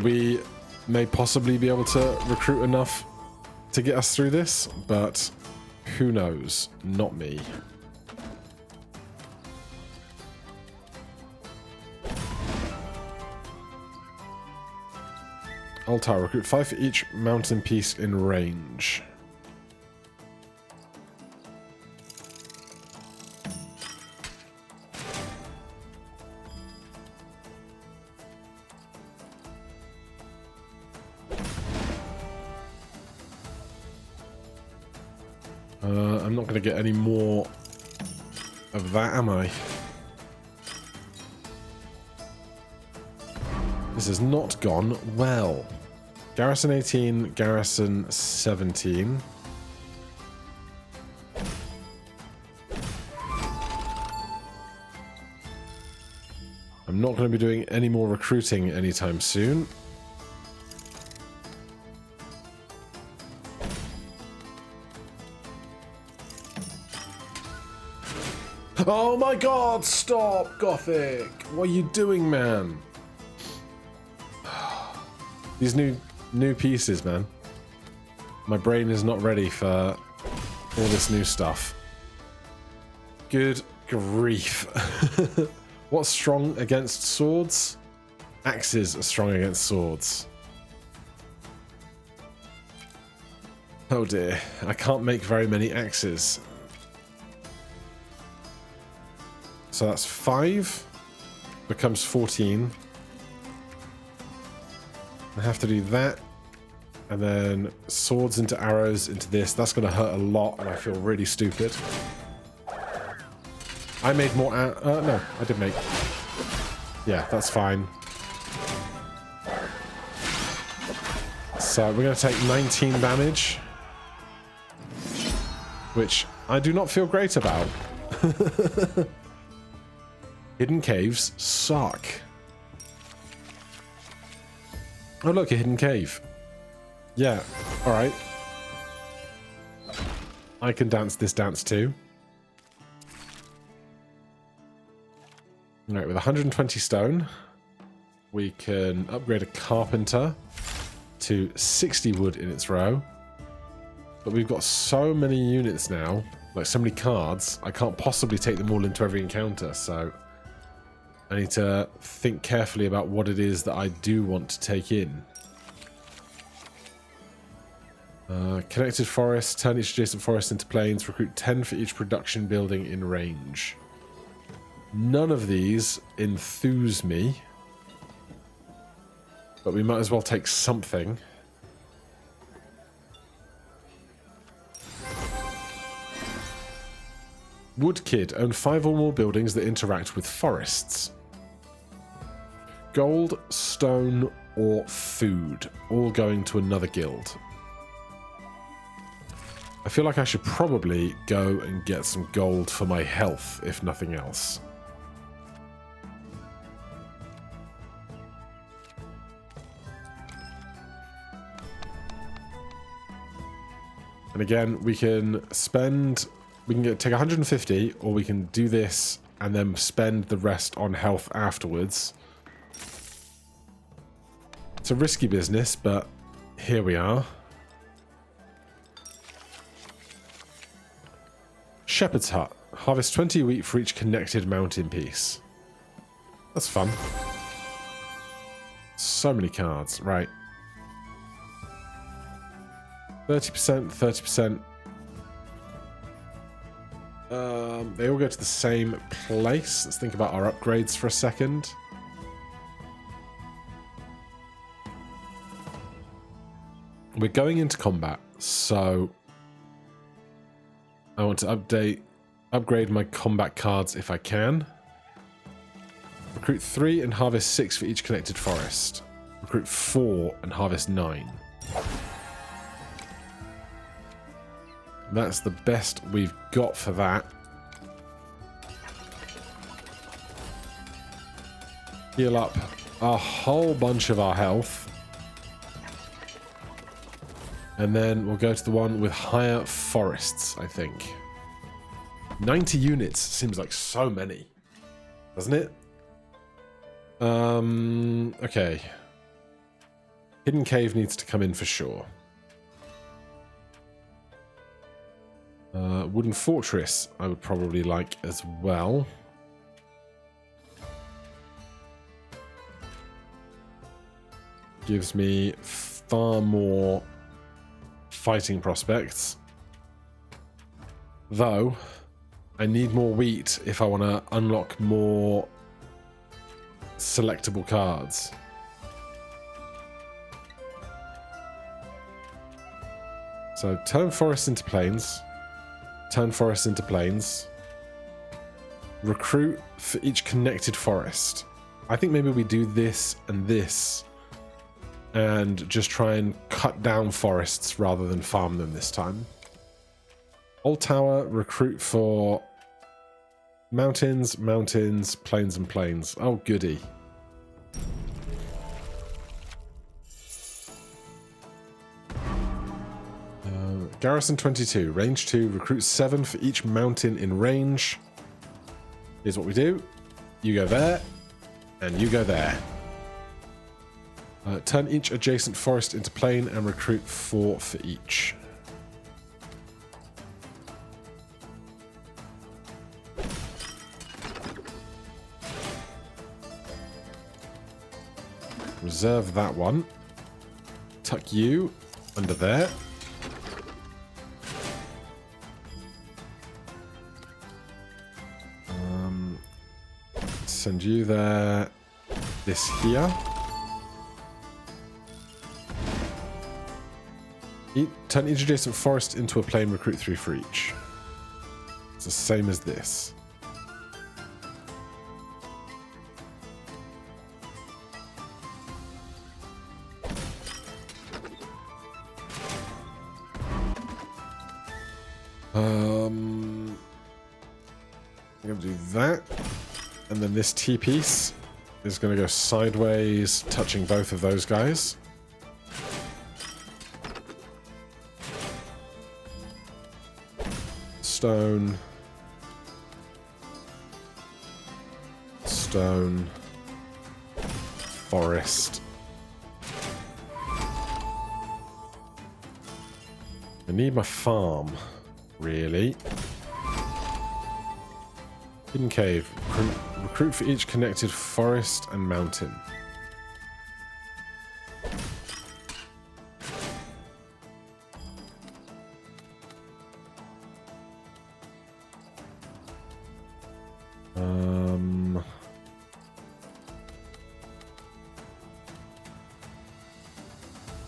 we may possibly be able to recruit enough to get us through this, but who knows? Not me. Altar, recruit 5 for each mountain piece in range. I'm not going to get any more of that, am I? This has not gone well. Garrison 18, garrison 17. I'm not going to be doing any more recruiting anytime soon. Oh my god, stop, Gothic! What are you doing, man? These new pieces, man. My brain is not ready for all this new stuff. Good grief. What's strong against swords? Axes are strong against swords. Oh dear, I can't make very many axes. So that's 5, becomes 14. I have to do that, and then swords into arrows into this. That's going to hurt a lot, and I feel really stupid. I made more no, I did make... Yeah, that's fine. So we're going to take 19 damage, which I do not feel great about. Hidden caves suck. Oh look, a hidden cave. Yeah, alright. I can dance this dance too. Alright, with 120 stone, we can upgrade a carpenter to 60 wood in its row. But we've got so many units now like so many cards. I can't possibly take them all into every encounter, so I need to think carefully about what it is that I do want to take in. Connected forest, turn each adjacent forest into plains, recruit 10 for each production building in range. None of these enthuse me, but we might as well take something. Woodkid, own 5 or more buildings that interact with forests. Gold, stone, or food, all going to another guild. I feel like I should probably go and get some gold for my health, if nothing else. And again, we can spend... We can take 150, or we can do this and then spend the rest on health afterwards. It's a risky business, but here we are. Shepherd's Hut. Harvest 20 wheat for each connected mountain piece. That's fun. So many cards. Right. 30%, 30%. They all go to the same place. Let's think about our upgrades for a second. We're going into combat, so I want to upgrade my combat cards if I can. Recruit 3 and harvest 6 for each connected forest. Recruit 4 and harvest 9. That's the best we've got for that. Heal up a whole bunch of our health. And then we'll go to the one with higher forests, I think. 90 units seems like so many, doesn't it? Okay. Hidden Cave needs to come in for sure. Wooden Fortress I would probably like as well. Gives me far more fighting prospects. Though, I need more wheat if I want to unlock more selectable cards. So, turn forests into plains. Turn forests into plains. Recruit for each connected forest. I think maybe we do this and this. And just try and cut down forests rather than farm them this time. Old Tower, recruit for mountains, mountains, plains and plains. Oh, goody. Garrison 22, range 2, recruit 7 for each mountain in range. Here's what we do. You go there, and you go there. Turn each adjacent forest into plain and recruit 4 for each. Reserve that one. Tuck you under there. Send you there. This here. Turn each adjacent forest into a plain, recruit 3 for each. It's the same as this. I'm going to do that. And then this T-piece is going to go sideways, touching both of those guys. Stone. Stone. Forest. I need my farm, really. Hidden cave. Recruit for each connected forest and mountain.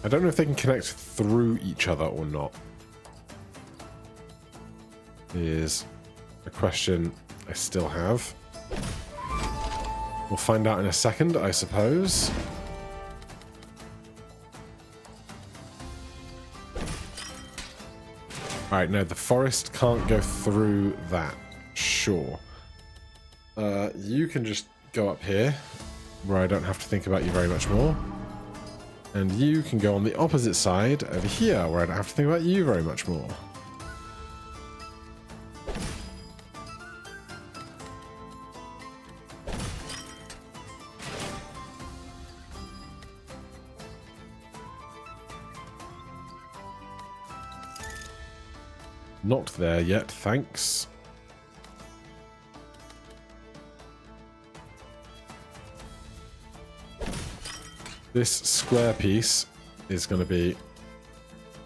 I don't know if they can connect through each other or not. Is a question I still have. We'll find out in a second, I suppose. Alright, no, the forest can't go through that. Sure. You can just go up here, where I don't have to think about you very much more. And you can go on the opposite side, over here, where I don't have to think about you very much more. Not there yet, thanks. This square piece is going to be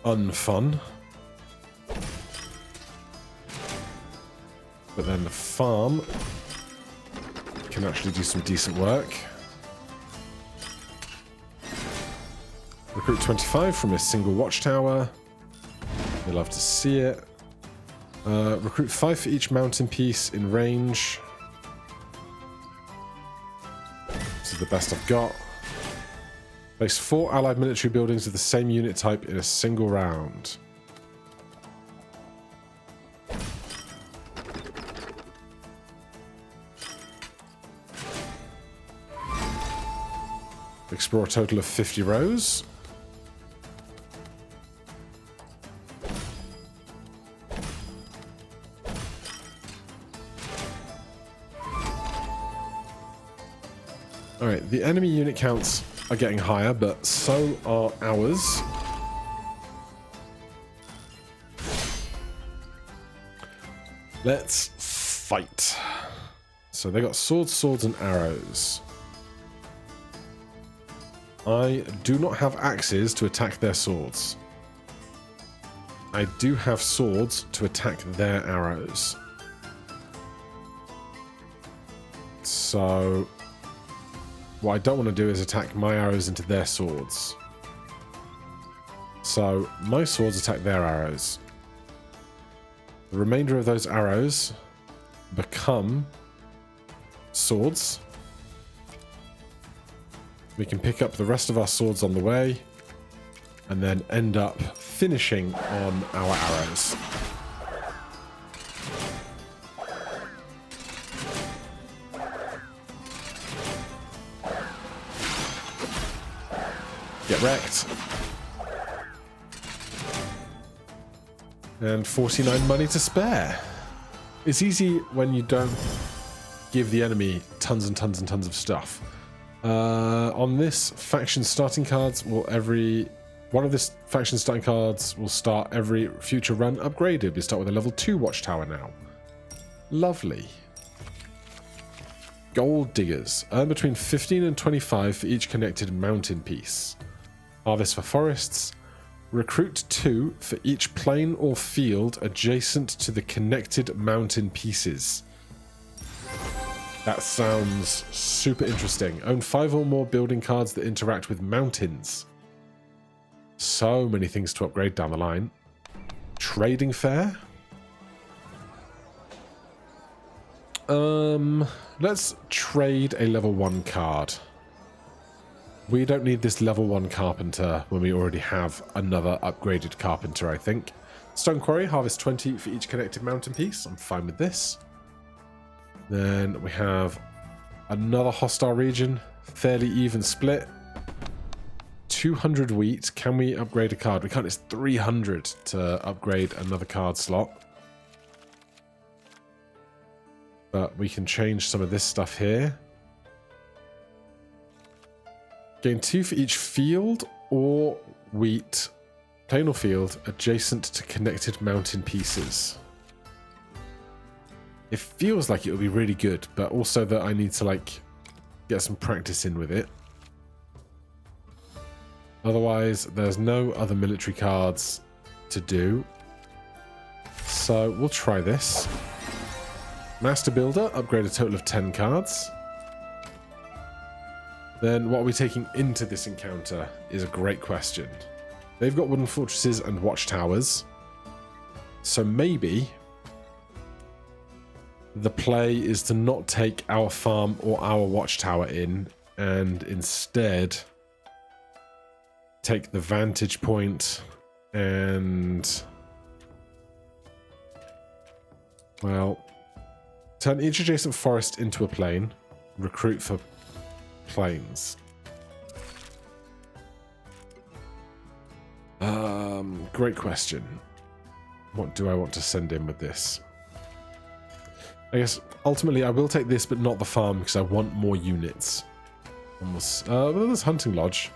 unfun. But then the farm can actually do some decent work. Recruit 25 from a single watchtower. You'll love to see it. Recruit 5 for each mountain piece in range. This is the best I've got. Place 4 allied military buildings of the same unit type in a single round. Explore a total of 50 rows. Alright, the enemy unit counts are getting higher, but so are ours. Let's fight. So they got swords, swords, and arrows. I do not have axes to attack their swords. I do have swords to attack their arrows. So what I don't want to do is attack my arrows into their swords. So my swords attack their arrows. The remainder of those arrows become swords. We can pick up the rest of our swords on the way and then end up finishing on our arrows. Get wrecked. And 49 money to spare. It's easy when you don't give the enemy tons and tons and tons of stuff. On this faction starting cards, one of this faction starting cards will start every future run upgraded. We start with a level 2 watchtower now. Lovely. Gold diggers. Earn between 15 and 25 for each connected mountain piece. Harvest for forests. Recruit 2 for each plain or field adjacent to the connected mountain pieces. That sounds super interesting. Own 5 or more building cards that interact with mountains. So many things to upgrade down the line. Trading fair. Let's trade a level 1 card. We don't need this level 1 carpenter when we already have another upgraded carpenter, I think. Stone quarry, harvest 20 for each connected mountain piece. I'm fine with this. Then we have another hostile region, fairly even split. 200 wheat. Can we upgrade a card? We can't. It's 300 to upgrade another card slot. But we can change some of this stuff here. Gain 2 for each field or wheat, plain or field, adjacent to connected mountain pieces. It feels like it would be really good, but also that I need to like get some practice in with it. Otherwise, there's no other military cards to do. So we'll try this. Master Builder, upgrade a total of 10 cards. Then what are we taking into this encounter is a great question. They've got wooden fortresses and watchtowers. So maybe the play is to not take our farm or our watchtower in and instead take the vantage point and, well, turn each adjacent forest into a plain. Recruit for plains. Great question. What do I want to send in with this? I guess ultimately I will take this, but not the farm because I want more units. Almost. Well, there's Hunting Lodge.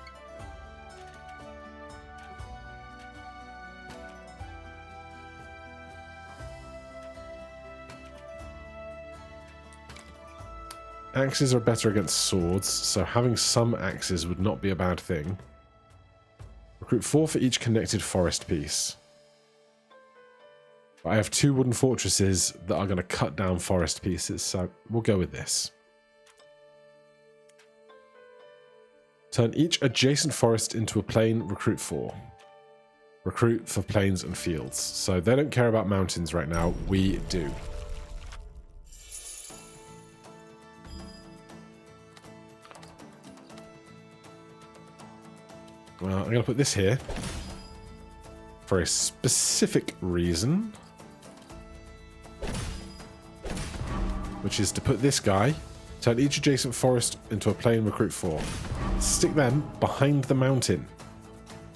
Axes are better against swords, so having some axes would not be a bad thing. Recruit 4 for each connected forest piece. I have 2 wooden fortresses that are going to cut down forest pieces, so we'll go with this. Turn each adjacent forest into a plain, recruit 4. Recruit for plains and fields. So they don't care about mountains right now, we do. Well, I'm going to put this here for a specific reason, which is to put this guy, turn each adjacent forest into a plain, recruit 4. Stick them behind the mountain.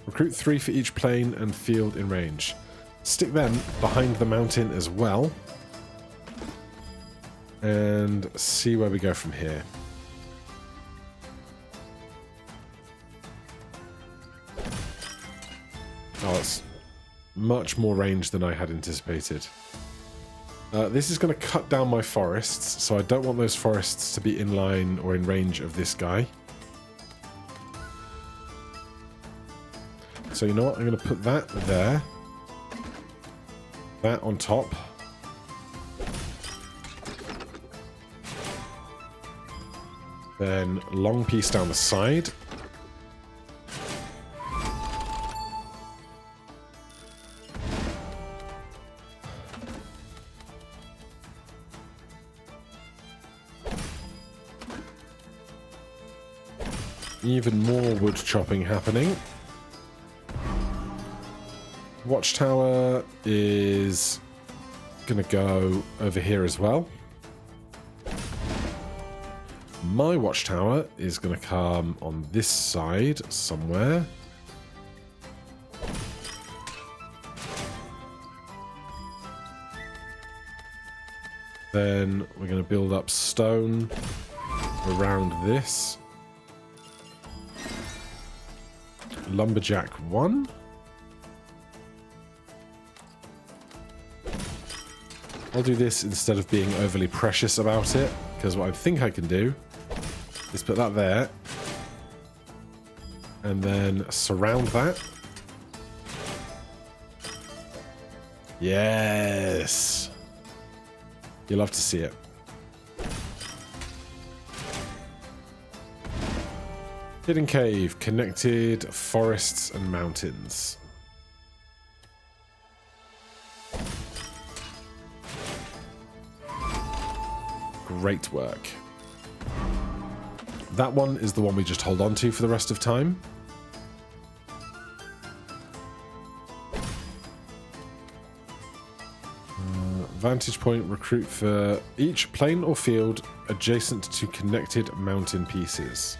Recruit 3 for each plain and field in range. Stick them behind the mountain as well. And see where we go from here. Oh, it's much more range than I had anticipated. This is going to cut down my forests, so I don't want those forests to be in line or in range of this guy. So you know what? I'm going to put that there. That on top. Then long piece down the side. Even more wood chopping happening. Watchtower is going to go over here as well. My watchtower is going to come on this side somewhere. Then we're going to build up stone around this. Lumberjack 1. I'll do this instead of being overly precious about it, because what I think I can do is put that there and then surround that. Yes! You'll love to see it. Hidden cave, connected forests and mountains. Great work. That one is the one we just hold on to for the rest of time. Vantage point, recruit for each plain or field adjacent to connected mountain pieces.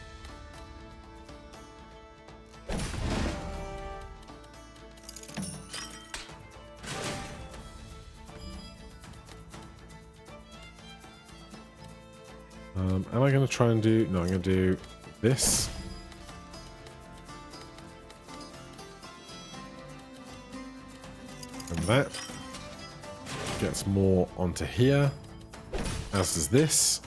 Am I going to try and do... No, I'm going to do this. And that gets more onto here. As does this.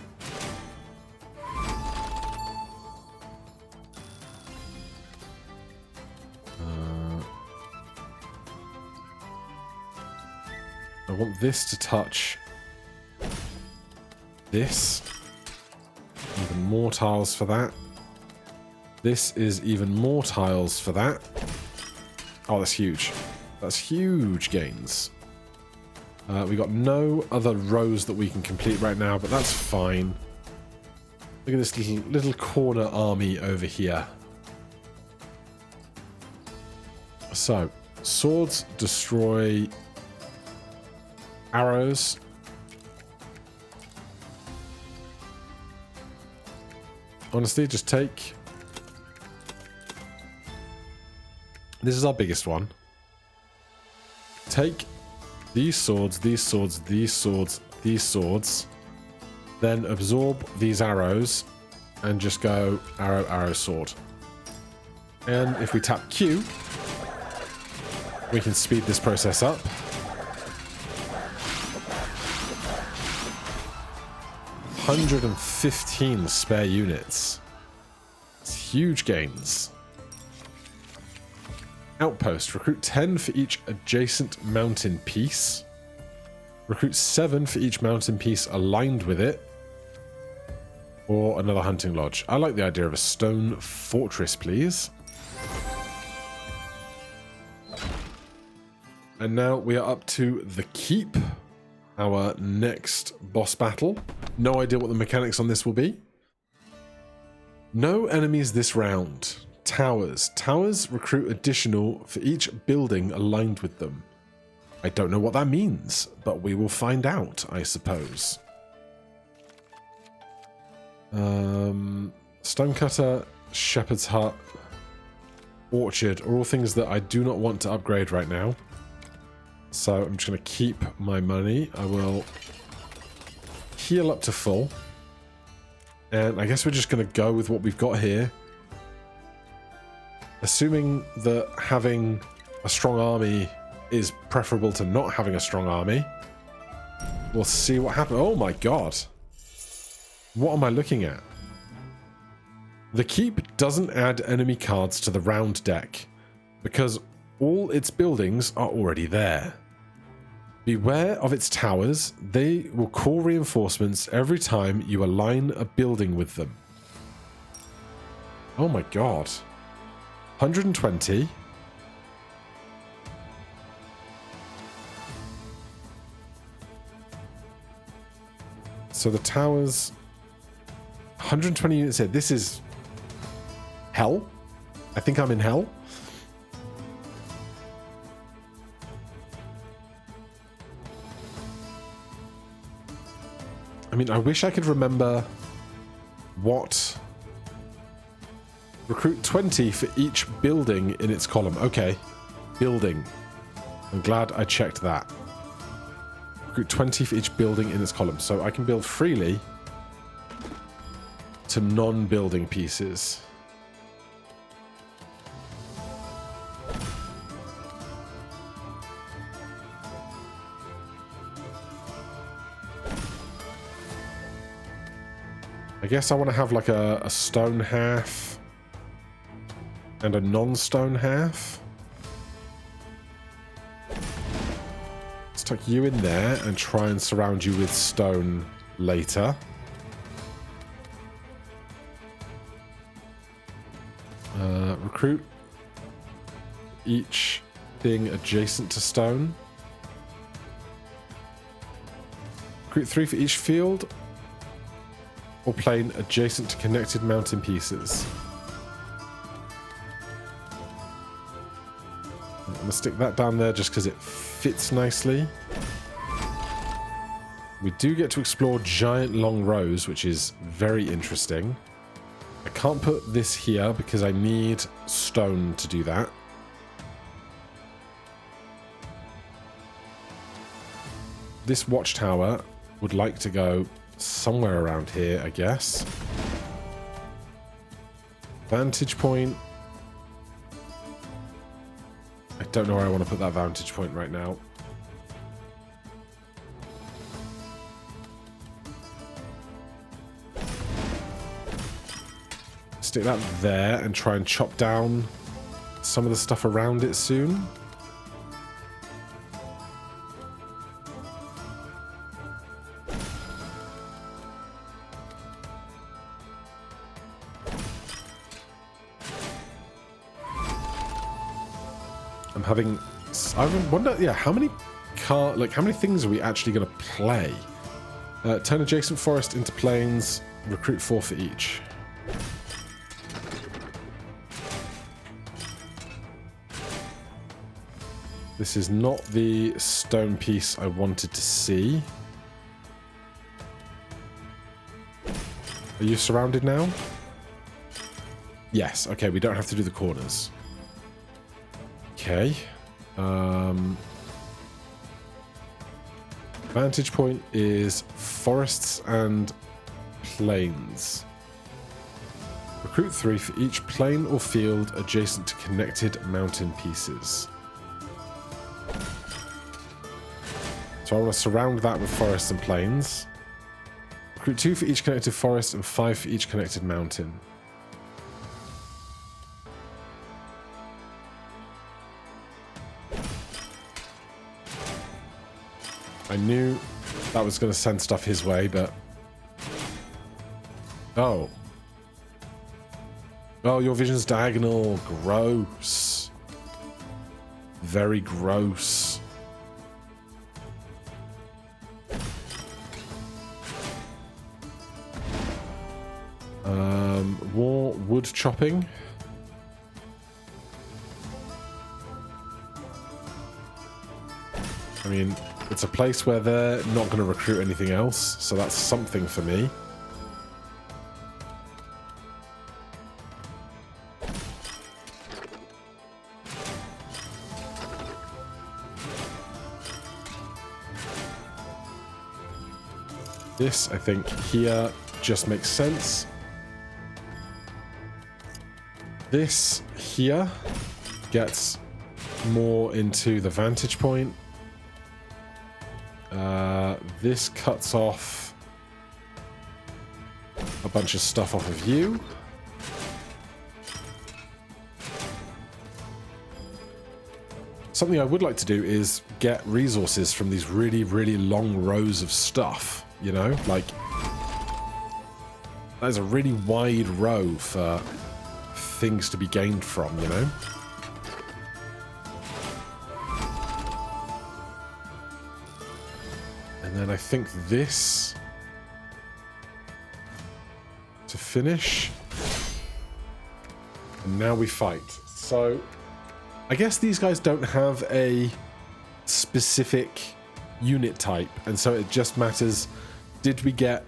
I want this to touch this. Even more tiles for that. This is even more tiles for that. Oh, that's huge. That's huge gains. We got no other rows that we can complete right now, but that's fine. Look at this little corner army over here. So, swords destroy arrows. Honestly, just take... This is our biggest one. Take these swords, these swords, these swords, these swords. Then absorb these arrows and just go arrow, arrow, sword. And if we tap Q, we can speed this process up. $115 spare units. It's huge gains. Outpost. Recruit 10 for each adjacent mountain piece. Recruit 7 for each mountain piece aligned with it. Or another hunting lodge. I like the idea of a stone fortress, please. And now we are up to the keep. Our next boss battle. No idea what the mechanics on this will be. No enemies this round. Towers. Towers recruit additional for each building aligned with them. I don't know what that means, but we will find out, I suppose. Stonecutter, Shepherd's Hut, Orchard are all things that I do not want to upgrade right now. So I'm just going to keep my money. I will heal up to full. And I guess we're just going to go with what we've got here. Assuming that having a strong army is preferable to not having a strong army. We'll see what happens. Oh my god. What am I looking at? The keep doesn't add enemy cards to the round deck because all its buildings are already there. Beware of its towers. They will call reinforcements every time you align a building with them. Oh my god. 120. So the towers... 120 units here. This is... hell. I think I'm in hell. I mean, I wish I could remember what... Recruit 20 for each building in its column. Okay. Building. I'm glad I checked that. Recruit 20 for each building in its column. So I can build freely to non-building pieces. I guess I want to have like a stone half and a non-stone half. Let's tuck you in there and try and surround you with stone later. Recruit each thing adjacent to stone. Recruit 3 for each field or plane adjacent to connected mountain pieces. I'm going to stick that down there just because it fits nicely. We do get to explore giant long rows, which is very interesting. I can't put this here because I need stone to do that. This watchtower would like to go somewhere around here, I guess. Vantage point. I don't know where I want to put that vantage point right now. Stick that there and try and chop down some of the stuff around it soon. I wonder, yeah, how many things are we actually going to play? Turn adjacent forest into plains, recruit 4 for each. This is not the stone piece I wanted to see. Are you surrounded now? Yes, okay, we don't have to do the corners. Okay. Vantage point is forests and plains. Recruit 3 for each plain or field adjacent to connected mountain pieces. So I want to surround that with forests and plains. Recruit 2 for each connected forest and 5 for each connected mountain. I knew that was going to send stuff his way, but... Oh. Oh, your vision's diagonal. Gross. Very gross. More wood chopping. I mean... It's a place where they're not going to recruit anything else, so that's something for me. This, I think, here just makes sense. This here gets more into the vantage point. This cuts off a bunch of stuff off of you. Something I would like to do is get resources from these really, really long rows of stuff, you know? Like, there's a really wide row for things to be gained from, you know? And then I think this to finish. And now we fight. So I guess these guys don't have a specific unit type, and so it just matters, did we get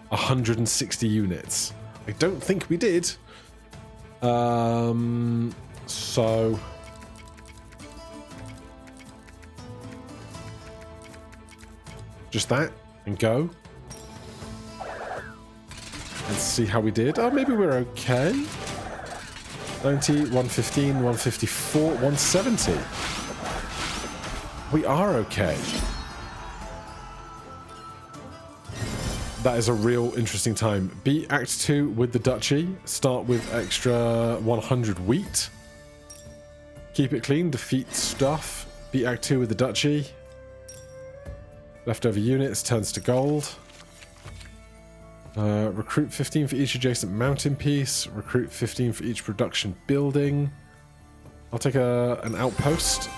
160 units? I don't think we did. So just that and go and see how we did. Oh, maybe we're okay. 90, 115, 154, 170. We are okay. That is a real interesting time. Beat Act 2 with the Duchy. Start with extra 100 wheat. Keep it clean. Defeat stuff. Beat Act 2 with the Duchy. Leftover units turns to gold. Recruit 15 for each adjacent mountain piece. Recruit 15 for each production building. I'll take an outpost.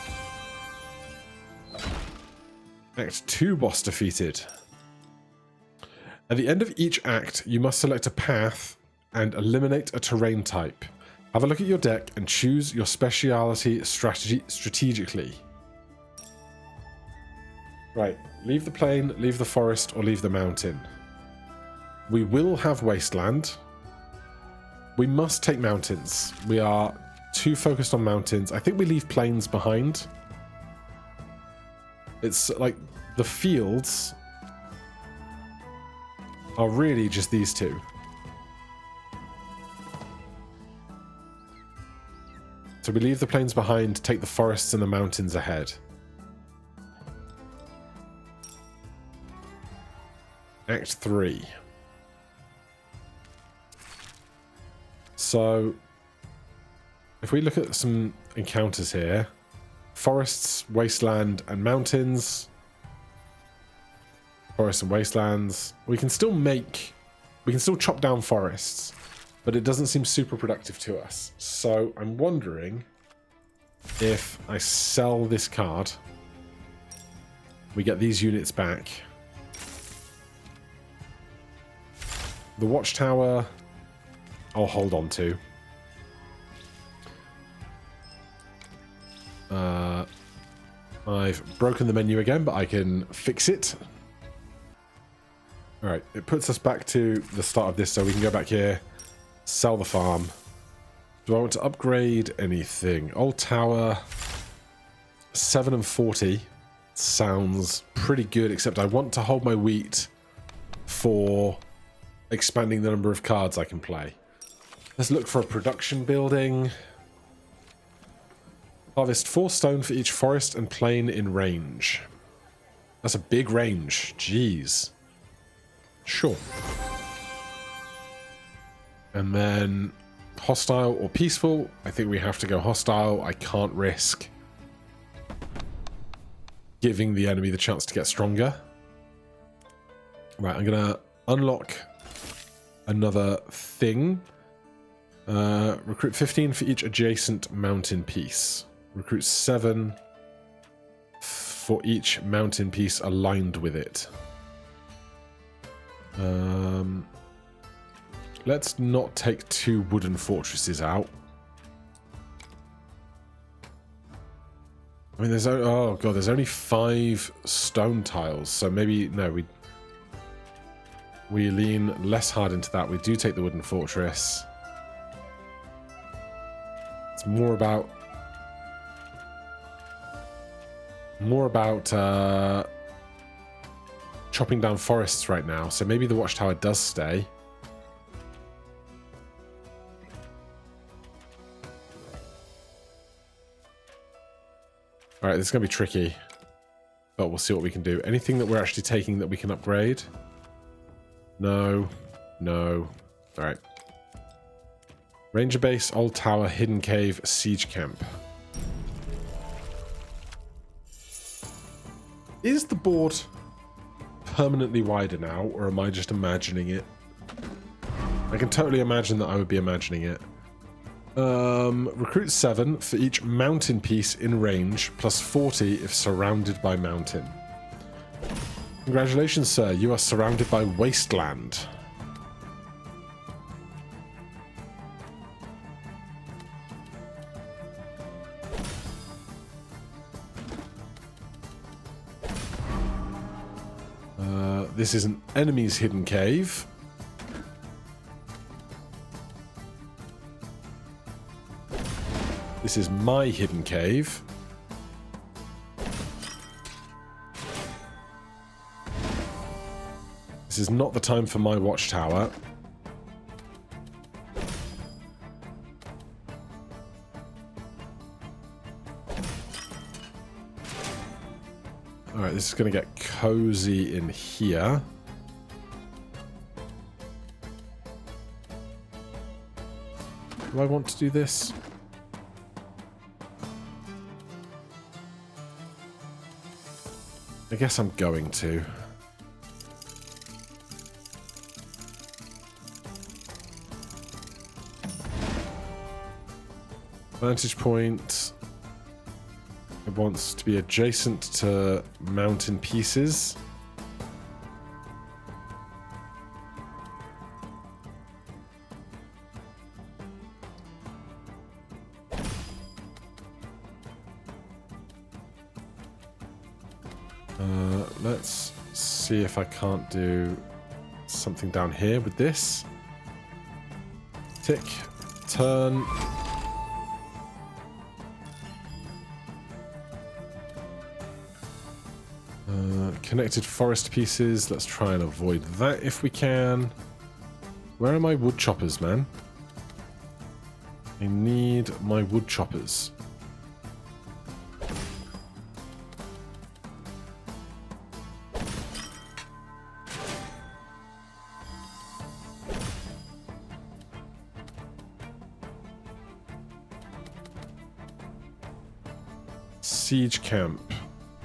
Act 2 boss defeated. At the end of each act, you must select a path and eliminate a terrain type. Have a look at your deck and choose your speciality strategically. Right, leave the plain, leave the forest, or leave the mountain. We will have wasteland. We must take mountains. We are too focused on mountains. I think we leave plains behind. It's like the fields are really just these two. So we leave the plains behind, take the forests and the mountains ahead. Act 3. So, if we look at some encounters here, forests, wasteland, and mountains. Forests and wastelands. We can still chop down forests, but it doesn't seem super productive to us. So I'm wondering if I sell this card, we get these units back. The watchtower, I'll hold on to. I've broken the menu again, but I can fix it. Alright, it puts us back to the start of this, so we can go back here, sell the farm. Do I want to upgrade anything? Old tower, 7 and 40 sounds pretty good, except I want to hold my wheat for expanding the number of cards I can play. Let's look for a production building. Harvest 4 stone for each forest and plain in range. That's a big range. Jeez. Sure. And then hostile or peaceful. I think we have to go hostile. I can't risk giving the enemy the chance to get stronger. Right, I'm going to unlock another thing. Recruit 15 for each adjacent mountain piece. Recruit 7 for each mountain piece aligned with it. Let's not take 2 wooden fortresses out. I mean, there's there's only 5 stone tiles, so maybe no, we lean less hard into that. We do take the wooden fortress. It's more about chopping down forests right now, so maybe the watchtower does stay. Alright, this is going to be tricky, but we'll see what we can do. Anything that we're actually taking that we can upgrade? No. No. Alright. Ranger base, old tower, hidden cave, siege camp. Is the board permanently wider now, or am I just imagining it? I can totally imagine that I would be imagining it. Recruit 7 for each mountain piece in range, plus 40 if surrounded by mountain. Congratulations, sir. You are surrounded by wasteland. This is an enemy's hidden cave. This is my hidden cave. This is not the time for my watchtower. Alright, this is going to get cozy in here. Do I want to do this? I guess I'm going to. Vantage point. It wants to be adjacent to mountain pieces. Let's see if I can't do something down here with this. Tick, turn. Connected forest pieces. Let's try and avoid that if we can. Where are my wood choppers, man? I need my wood choppers. Siege camp.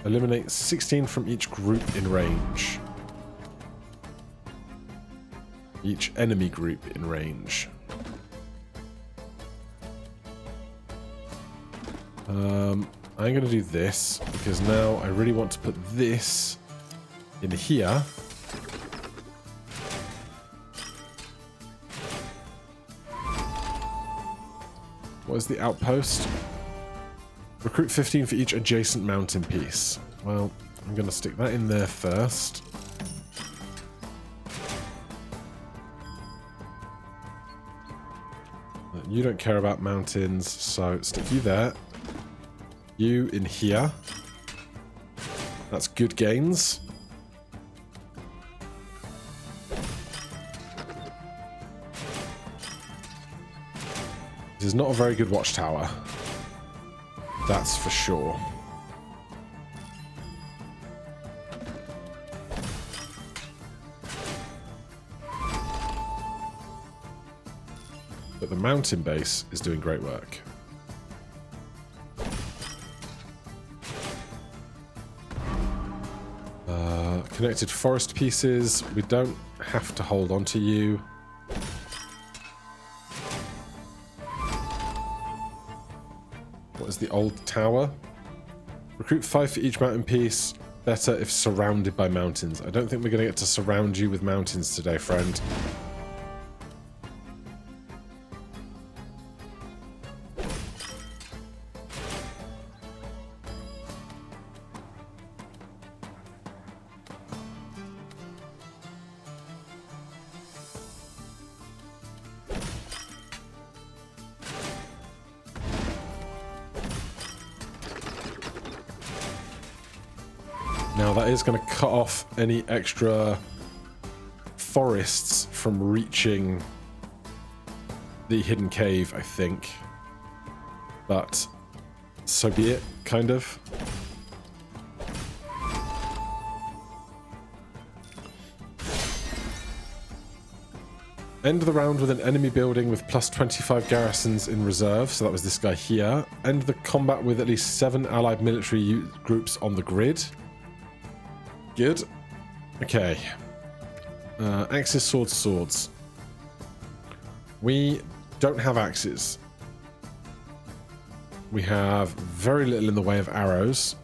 Eliminate 16 from each group in range. Each enemy group in range. I'm going to do this because now I really want to put this in here. What is the outpost? Recruit 15 for each adjacent mountain piece. Well, I'm going to stick that in there first. You don't care about mountains, so stick you there. You in here. That's good gains. This is not a very good watchtower. That's for sure. But the mountain base is doing great work. Connected forest pieces. We don't have to hold on to you. What is the old tower? Recruit 5 for each mountain piece. Better if surrounded by mountains. I don't think we're going to get to surround you with mountains today, friend. Now that is going to cut off any extra forests from reaching the hidden cave, I think. But so be it, kind of. End the round with an enemy building with plus 25 garrisons in reserve. So that was this guy here. End the combat with at least 7 allied military groups on the grid. Good. Okay. Axes, swords, swords. We don't have axes. We have very little in the way of arrows.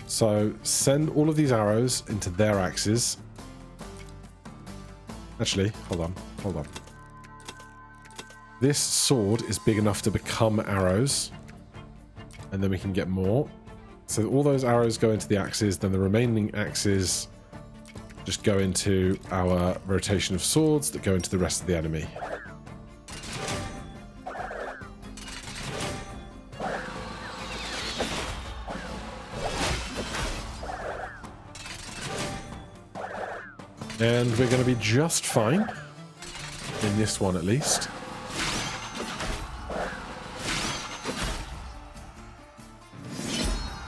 So send all of these arrows into their axes. Actually, hold on, hold on. This sword is big enough to become arrows. And then we can get more. So all those arrows go into the axes, then the remaining axes just go into our rotation of swords that go into the rest of the enemy. And we're going to be just fine, in this one at least.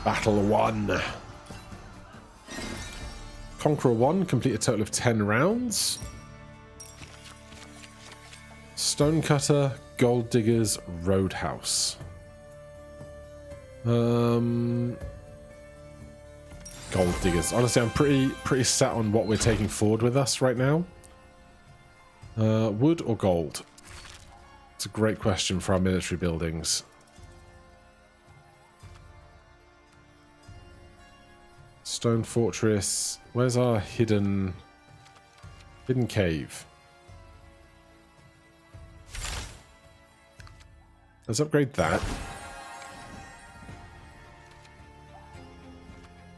Battle 1. Conqueror 1, complete a total of 10 rounds. Stonecutter, Gold Diggers, Roadhouse. Gold Diggers. Honestly, I'm pretty set on what we're taking forward with us right now. Wood or gold? It's a great question for our military buildings. Stone fortress. Where's our hidden cave? Let's upgrade that.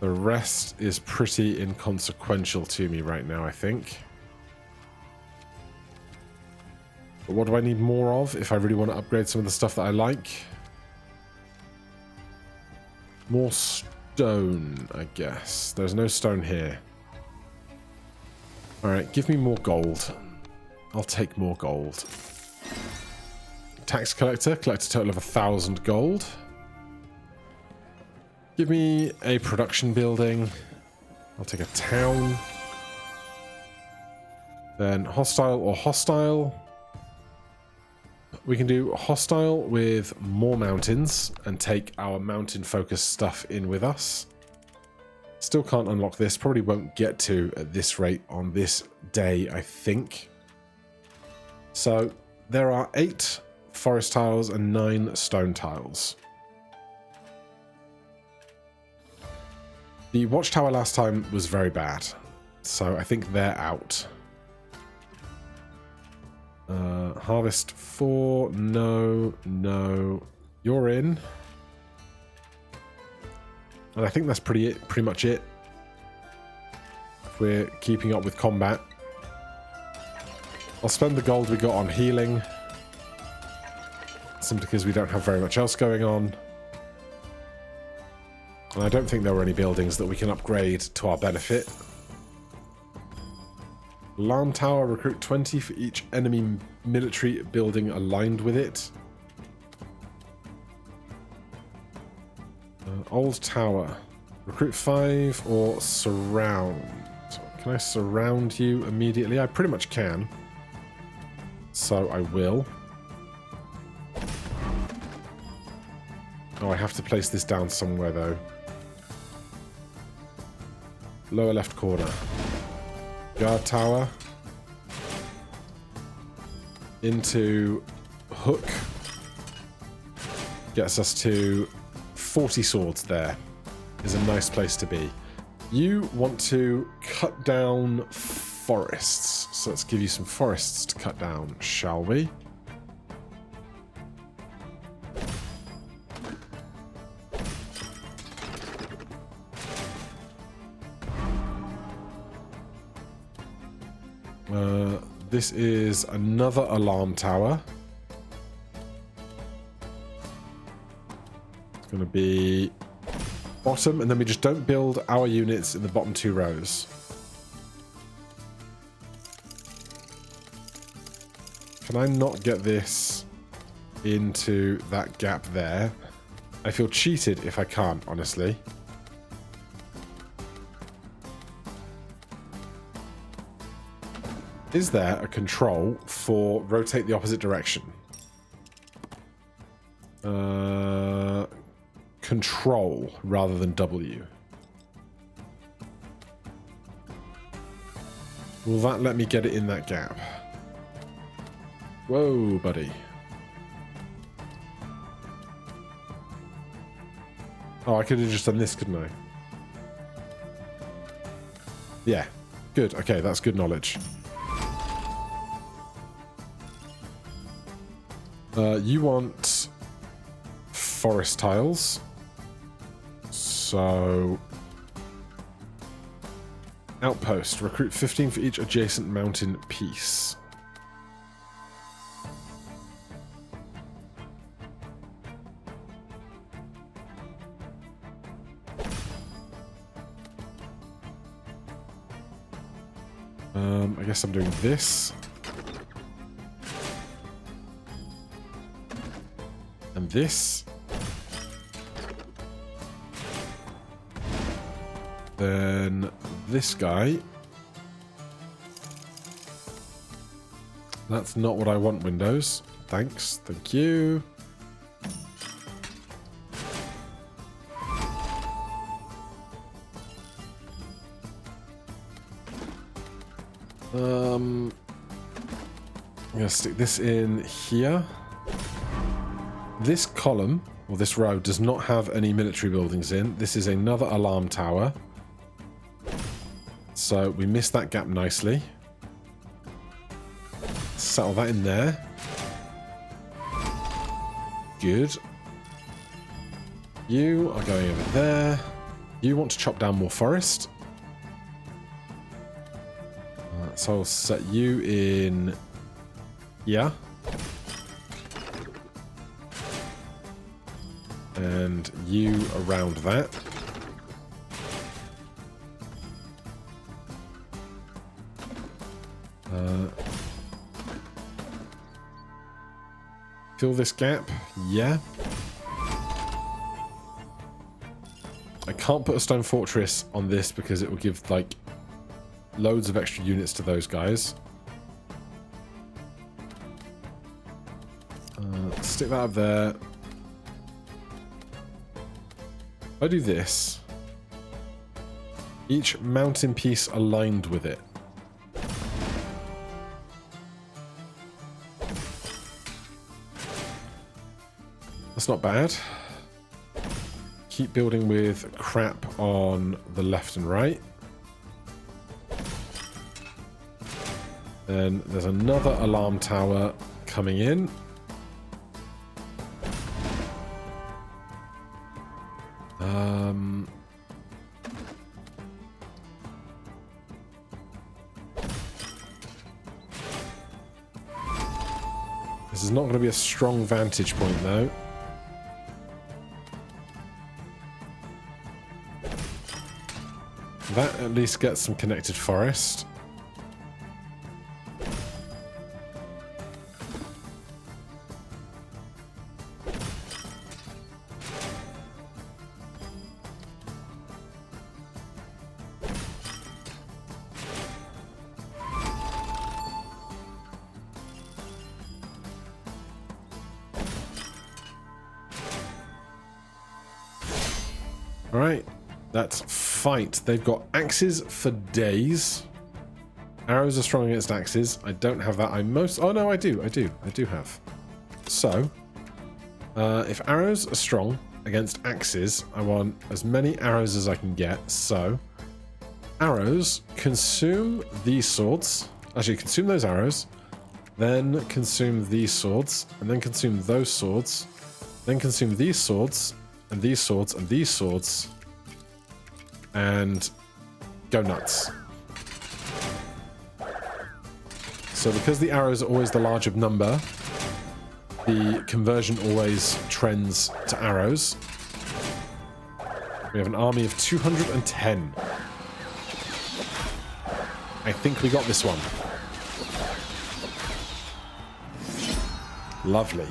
The rest is pretty inconsequential to me right now, I think. But what do I need more of if I really want to upgrade some of the stuff that I like? More stone, I guess. There's no stone here. Alright, give me more gold. I'll take more gold. Tax collector. Collect a total of 1,000 gold. Give me a production building. I'll take a town. Then hostile or hostile. We can do hostile with more mountains and take our mountain-focused stuff in with us. Still can't unlock this. Probably won't get to at this rate on this day, I think. So there are 8 forest tiles and 9 stone tiles. The watchtower last time was very bad, so I think they're out. Harvest 4, no. You're in. And I think that's pretty much it. If we're keeping up with combat. I'll spend the gold we got on healing. Simply because we don't have very much else going on. And I don't think there were any buildings that we can upgrade to our benefit. Alarm tower, recruit 20 for each enemy military building aligned with it. Old tower, recruit 5 or surround. Can I surround you immediately? I pretty much can. So I will. Oh, I have to place this down somewhere though. Lower left corner. Guard tower. Into hook. Gets us to 40 swords there. Is a nice place to be. You want to cut down forests. So let's give you some forests to cut down, shall we? This is another alarm tower. It's going to be bottom, and then we just don't build our units in the bottom 2 rows. Can I not get this into that gap there? I feel cheated if I can't, honestly. Is there a control for rotate the opposite direction? Control rather than W. Will that let me get it in that gap? Whoa, buddy. Oh, I could have just done this, couldn't I? Yeah. Good. Okay, that's good knowledge. You want forest tiles. So... Outpost. Recruit 15 for each adjacent mountain piece. I guess I'm doing this. And this. Then this guy. That's not what I want, Windows. Thanks. Thank you. I'm going to stick this in here. This column, or this row, does not have any military buildings in. This is another alarm tower. So we missed that gap nicely. Settle that in there. Good. You are going over there. You want to chop down more forest. So I'll set you in here. And you around that. Fill this gap? Yeah. I can't put a stone fortress on this because it will give, like, loads of extra units to those guys. Stick that up there. If I do this, each mountain piece aligned with it. That's not bad. Keep building with crap on the left and right. Then there's another alarm tower coming in. This is not going to be a strong vantage point, though. That at least gets some connected forest. Alright, that's fight. They've got axes for days. Arrows are strong against axes. I don't have that. Oh no, I do have. So, if arrows are strong against axes, I want as many arrows as I can get. So, arrows consume these swords. Actually, consume those arrows. Then consume these swords. And then consume those swords. Then consume these swords. And these swords and these swords, and go nuts. So because the arrows are always the larger number, the conversion always trends to arrows. We have an army of 210. I think we got this one. Lovely.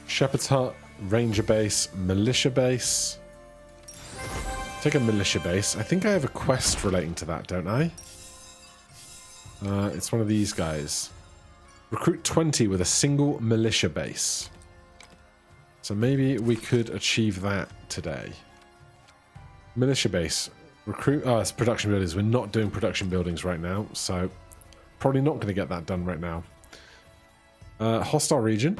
Shepherd's Hut, Ranger Base, Militia Base. Take a Militia Base. I think I have a quest relating to that, don't I? It's one of these guys. Recruit 20 with a single Militia Base. So maybe we could achieve that today. Militia Base. Recruit... Oh, it's production buildings. We're not doing production buildings right now, so probably not going to get that done right now. Hostile region.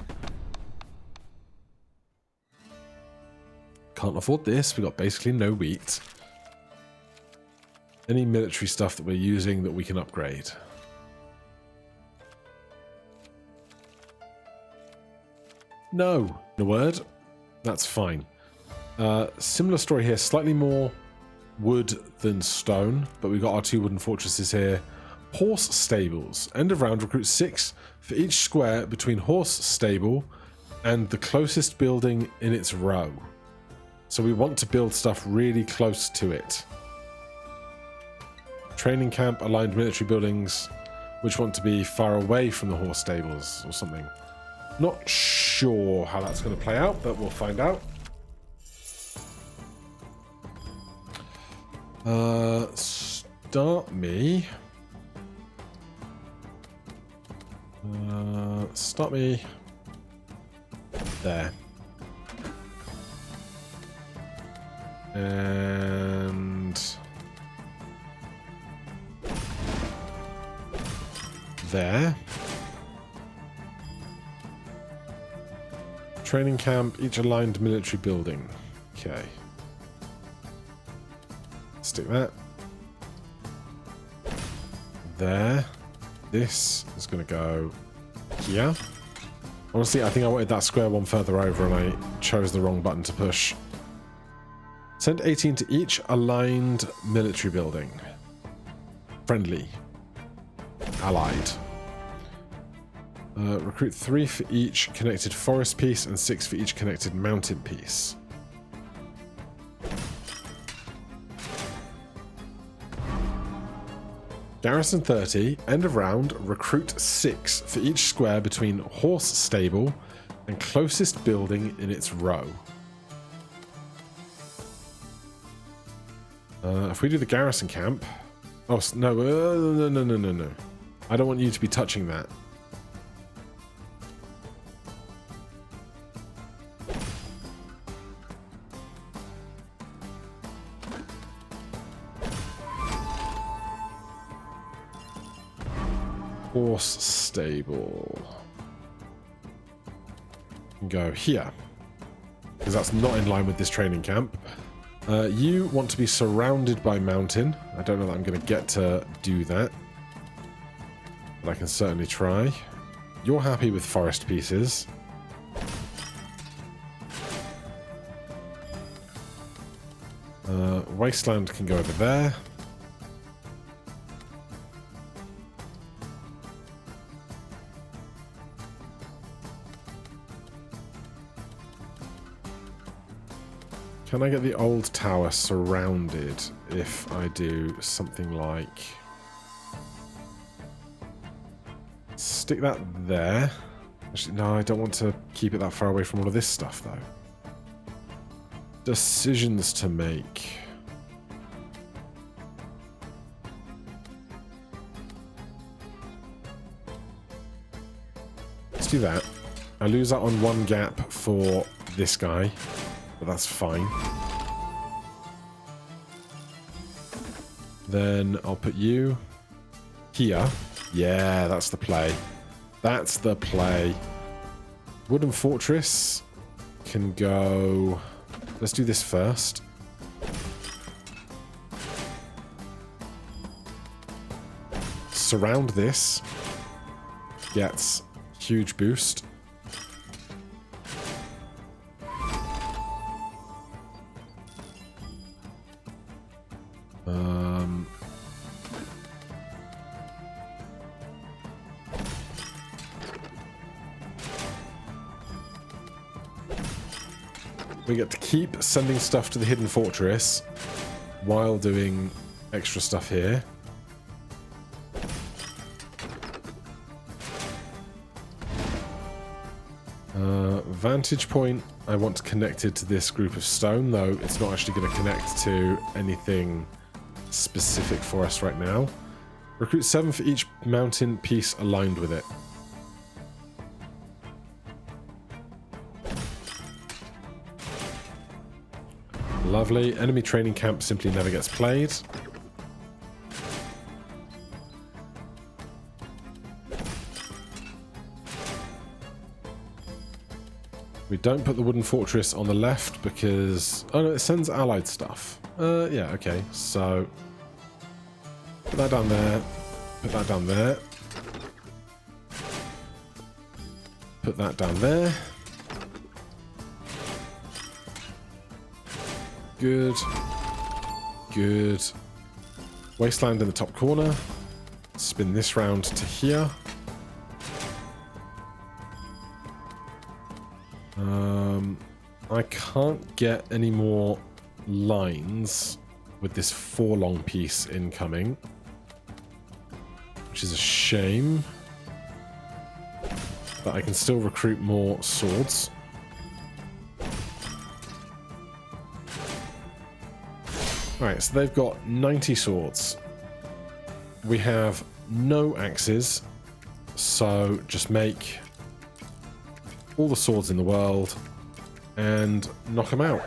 Can't afford this. We've got basically no wheat. Any military stuff that we're using that we can upgrade. No. In a word. That's fine. Similar story here. Slightly more wood than stone. But we've got our 2 wooden fortresses here. Horse stables. End of round. Recruit 6 for each square between horse stable and the closest building in its row. So we want to build stuff really close to it. Training camp, aligned military buildings, which want to be far away from the horse stables or something. Not sure how that's going to play out, but we'll find out. Start me. Start me there. And there. Training camp, each aligned military building. Okay. Stick that. There. This is going to go here. Honestly, I think I wanted that square one further over and I chose the wrong button to push. Send 18 to each aligned military building. Friendly. Allied. Recruit 3 for each connected forest piece and 6 for each connected mountain piece. Garrison 30, end of round, recruit 6 for each square between horse stable and closest building in its row. If we do the garrison camp, Oh, no, no, no, no, no, no. I don't want you to be touching that. Horse stable. Go here. Because that's not in line with this training camp. You want to be surrounded by mountain. I don't know that I'm going to get to do that. But I can certainly try. You're happy with forest pieces. Wasteland can go over there. Can I get the old tower surrounded if I do something like... Stick that there. Actually, no, I don't want to keep it that far away from all of this stuff, though. Decisions to make. Let's do that. I lose out on one gap for this guy. But that's fine. Then I'll put you here. Yeah, that's the play. That's the play. Wooden fortress can go... Let's do this first. Surround this. Gets huge boost. We get to keep sending stuff to the hidden fortress while doing extra stuff here. Vantage point I want connected to this group of stone, though it's not actually going to connect to anything specific for us right now. Recruit 7 for each mountain piece aligned with it. Lovely. Enemy training camp simply never gets played. We don't put the wooden fortress on the left because... Oh no, it sends allied stuff. Yeah, okay. So... Put that down there. Put that down there. Put that down there. Good. Good. Wasteland in the top corner. Spin this round to here. I can't get any more lines with this 4-long piece incoming, which is a shame. But I can still recruit more swords. Alright, so they've got 90 swords. We have no axes, so just make all the swords in the world and knock them out.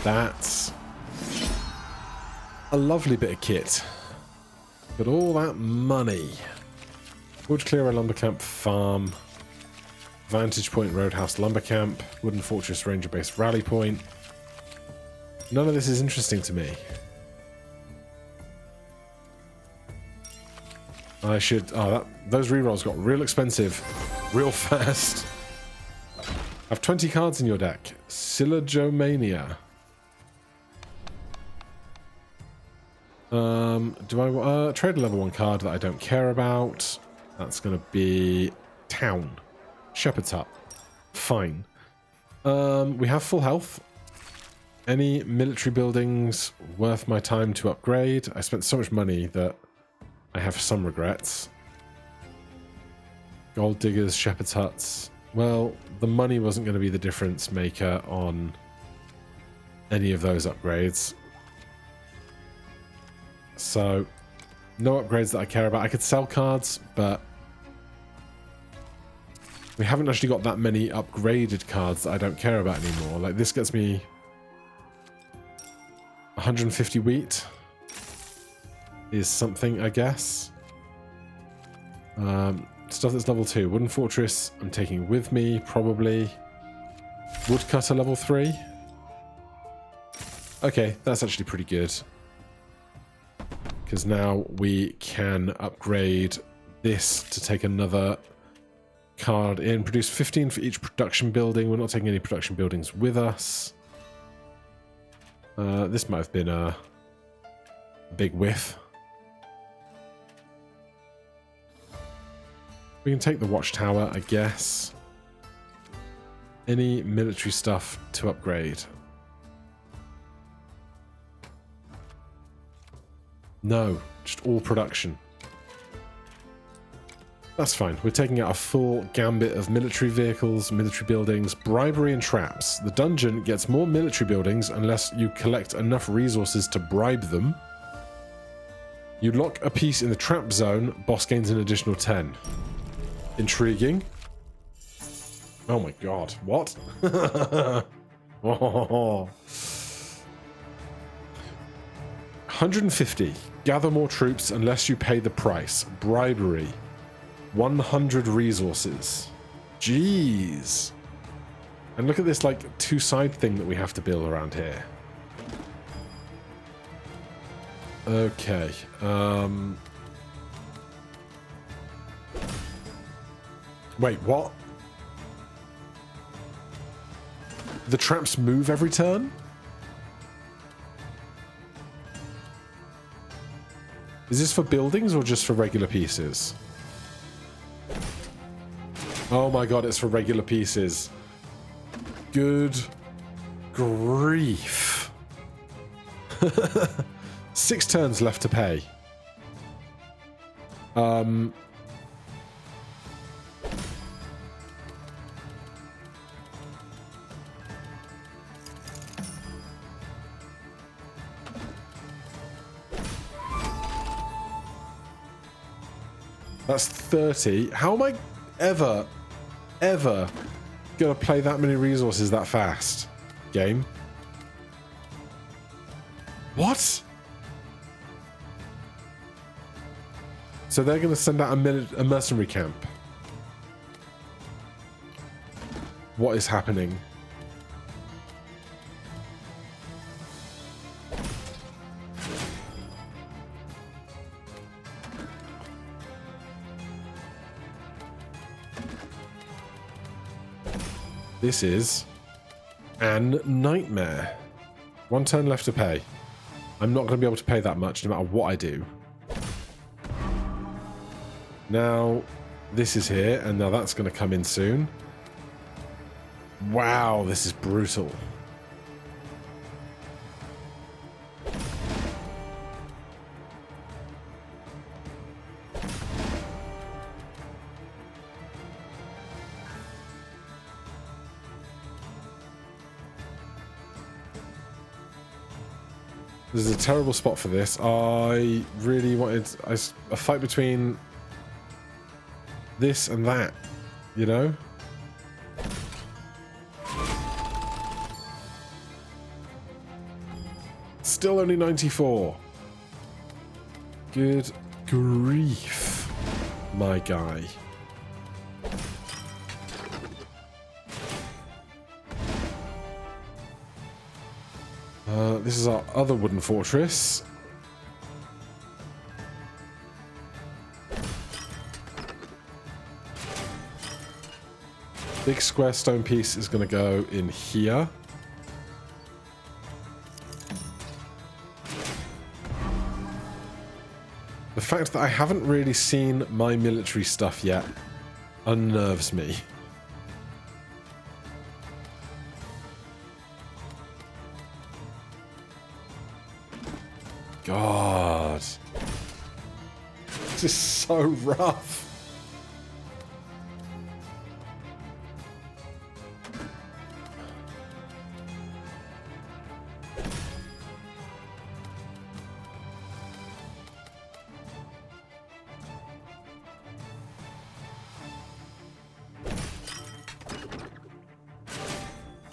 That's a lovely bit of kit. But all that money. Wood clearer lumber camp farm. Vantage point roadhouse lumber camp. Wooden fortress ranger base rally point. None of this is interesting to me. I should... Oh, those rerolls got real expensive real fast. I have 20 cards in your deck. Sillagomania. Do I trade a level 1 card that I don't care about? That's going to be Town. Shepherd's Hut. Fine. We have full health. Any military buildings worth my time to upgrade? I spent so much money that I have some regrets. Gold diggers, shepherd's huts. Well, the money wasn't going to be the difference maker on any of those upgrades. So, no upgrades that I care about. I could sell cards, but we haven't actually got that many upgraded cards that I don't care about anymore. Like, this gets me 150 wheat is something, I guess. Stuff that's level 2. Wooden Fortress, I'm taking with me, probably. Woodcutter level 3. Okay, that's actually pretty good. Because now we can upgrade this to take another card in. Produce 15 for each production building. We're not taking any production buildings with us. This might have been a big whiff. We can take the watchtower, I guess. Any military stuff to upgrade? No, just all production. That's fine. We're taking out a full gambit of military vehicles, military buildings, bribery and traps. The dungeon gets more military buildings unless you collect enough resources to bribe them. You lock a piece in the trap zone, boss gains an additional 10. Intriguing. Oh my god, what? Oh. 150. Gather more troops unless you pay the price. Bribery. 100 resources. Jeez. And look at this, like, two-side thing that we have to build around here. Okay. Wait, what? The traps move every turn? Is this for buildings or just for regular pieces? Oh my god, it's for regular pieces. Good grief. 6 turns left to pay. That's 30. How am I ever gonna play that many resources that fast? Game. What? So they're gonna send out a mercenary camp. What is happening? This is an nightmare. 1 turn left to pay. I'm not going to be able to pay that much no matter what I do. Now, this is here, and now that's going to come in soon. Wow, this is brutal. This is a terrible spot for this. I really wanted a fight between this and that, you know? Still only 94. Good grief, my guy. This is our other wooden fortress. Big square stone piece is going to go in here. The fact that I haven't really seen my military stuff yet unnerves me. God. This is so rough.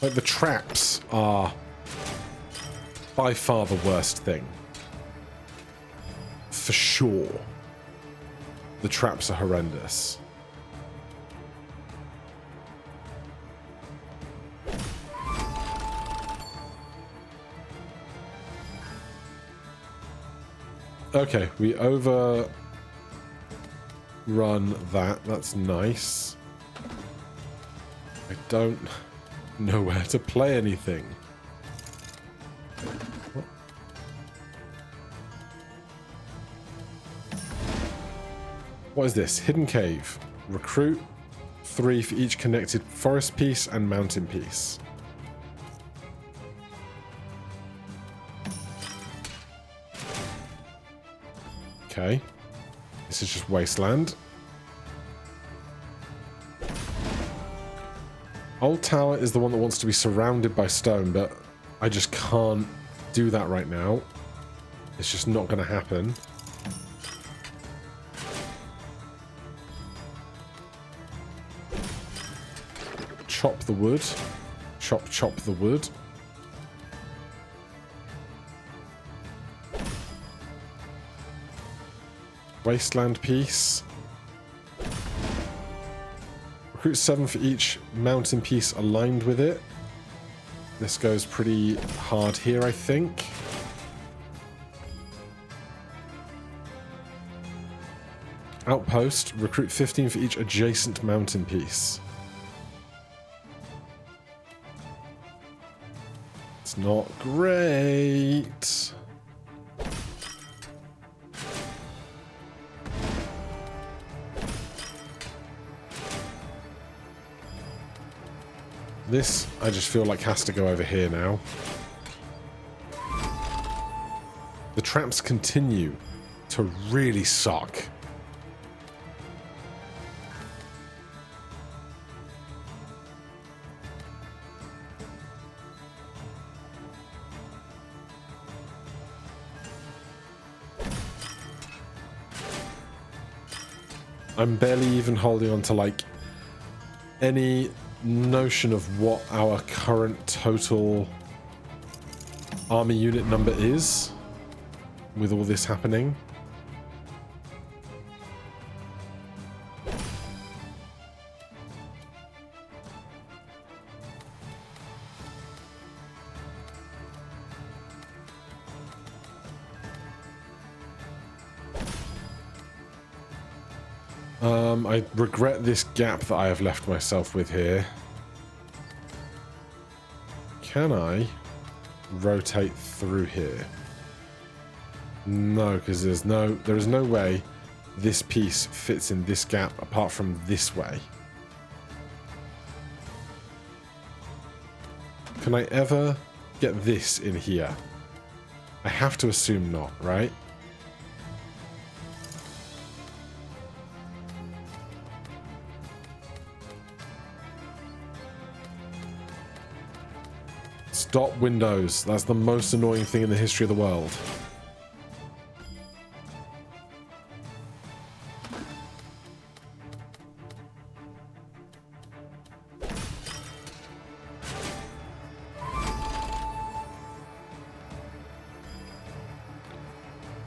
Like, the traps are by far the worst thing. For sure. The traps are horrendous. Okay, we overrun that. That's nice. I don't know where to play anything. What is this? Hidden cave. Recruit 3 for each connected forest piece and mountain piece. Okay. This is just wasteland. Old Tower is the one that wants to be surrounded by stone, but I just can't do that right now. It's just not going to happen. Chop the wood. Chop, chop the wood. Wasteland piece. Recruit 7 for each mountain piece aligned with it. This goes pretty hard here, I think. Outpost. Recruit 15 for each adjacent mountain piece. It's not great. This, I just feel like, has to go over here now. The traps continue to really suck. I'm barely even holding on to, like, any notion of what our current total army unit number is with all this happening. I regret this gap that I have left myself with here. Can I rotate through here? No, because there is no way this piece fits in this gap apart from this way. Can I ever get this in here? I have to assume not, right? Stop windows. That's the most annoying thing in the history of the world.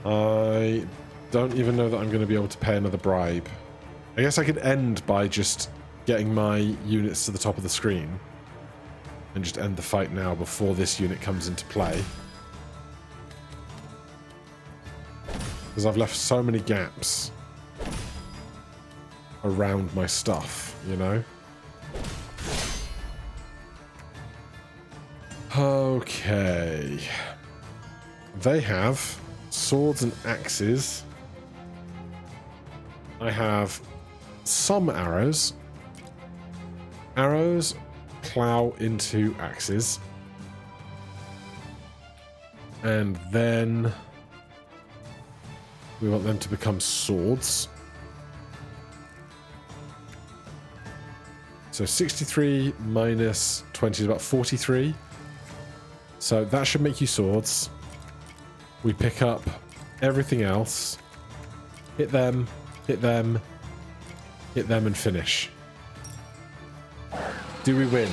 I don't even know that I'm going to be able to pay another bribe. I guess I could end by just getting my units to the top of the screen. And just end the fight now before this unit comes into play. Because I've left so many gaps around my stuff, you know? Okay. They have swords and axes. I have some arrows. Arrows plow into axes. And then we want them to become swords. So 63 minus 20 is about 43. So that should make you swords. We pick up everything else. Hit them, hit them, hit them, and finish. Do we win?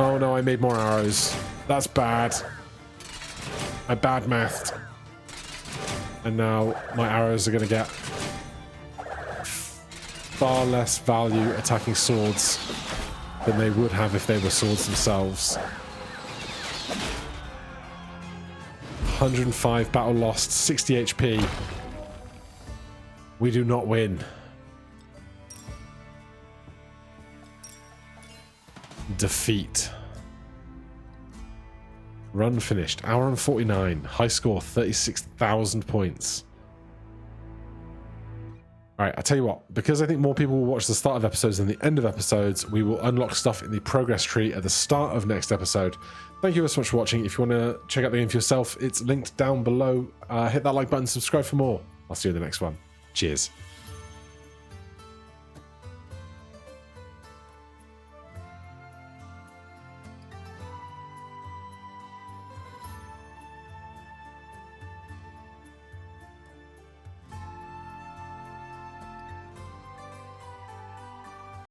Oh no, I made more arrows. That's bad. I bad mathed. And now my arrows are going to get far less value attacking swords than they would have if they were swords themselves. 105 battle lost, 60 HP. We do not win. Defeat. Run finished. Hour and 49. High score 36,000 points. Alright, I tell you what, because I think more people will watch the start of episodes than the end of episodes, we will unlock stuff in the progress tree at the start of next episode. Thank you so much for watching. If you want to check out the game for yourself, it's linked down below. Hit that like button, subscribe for more. I'll see you in the next one. Cheers.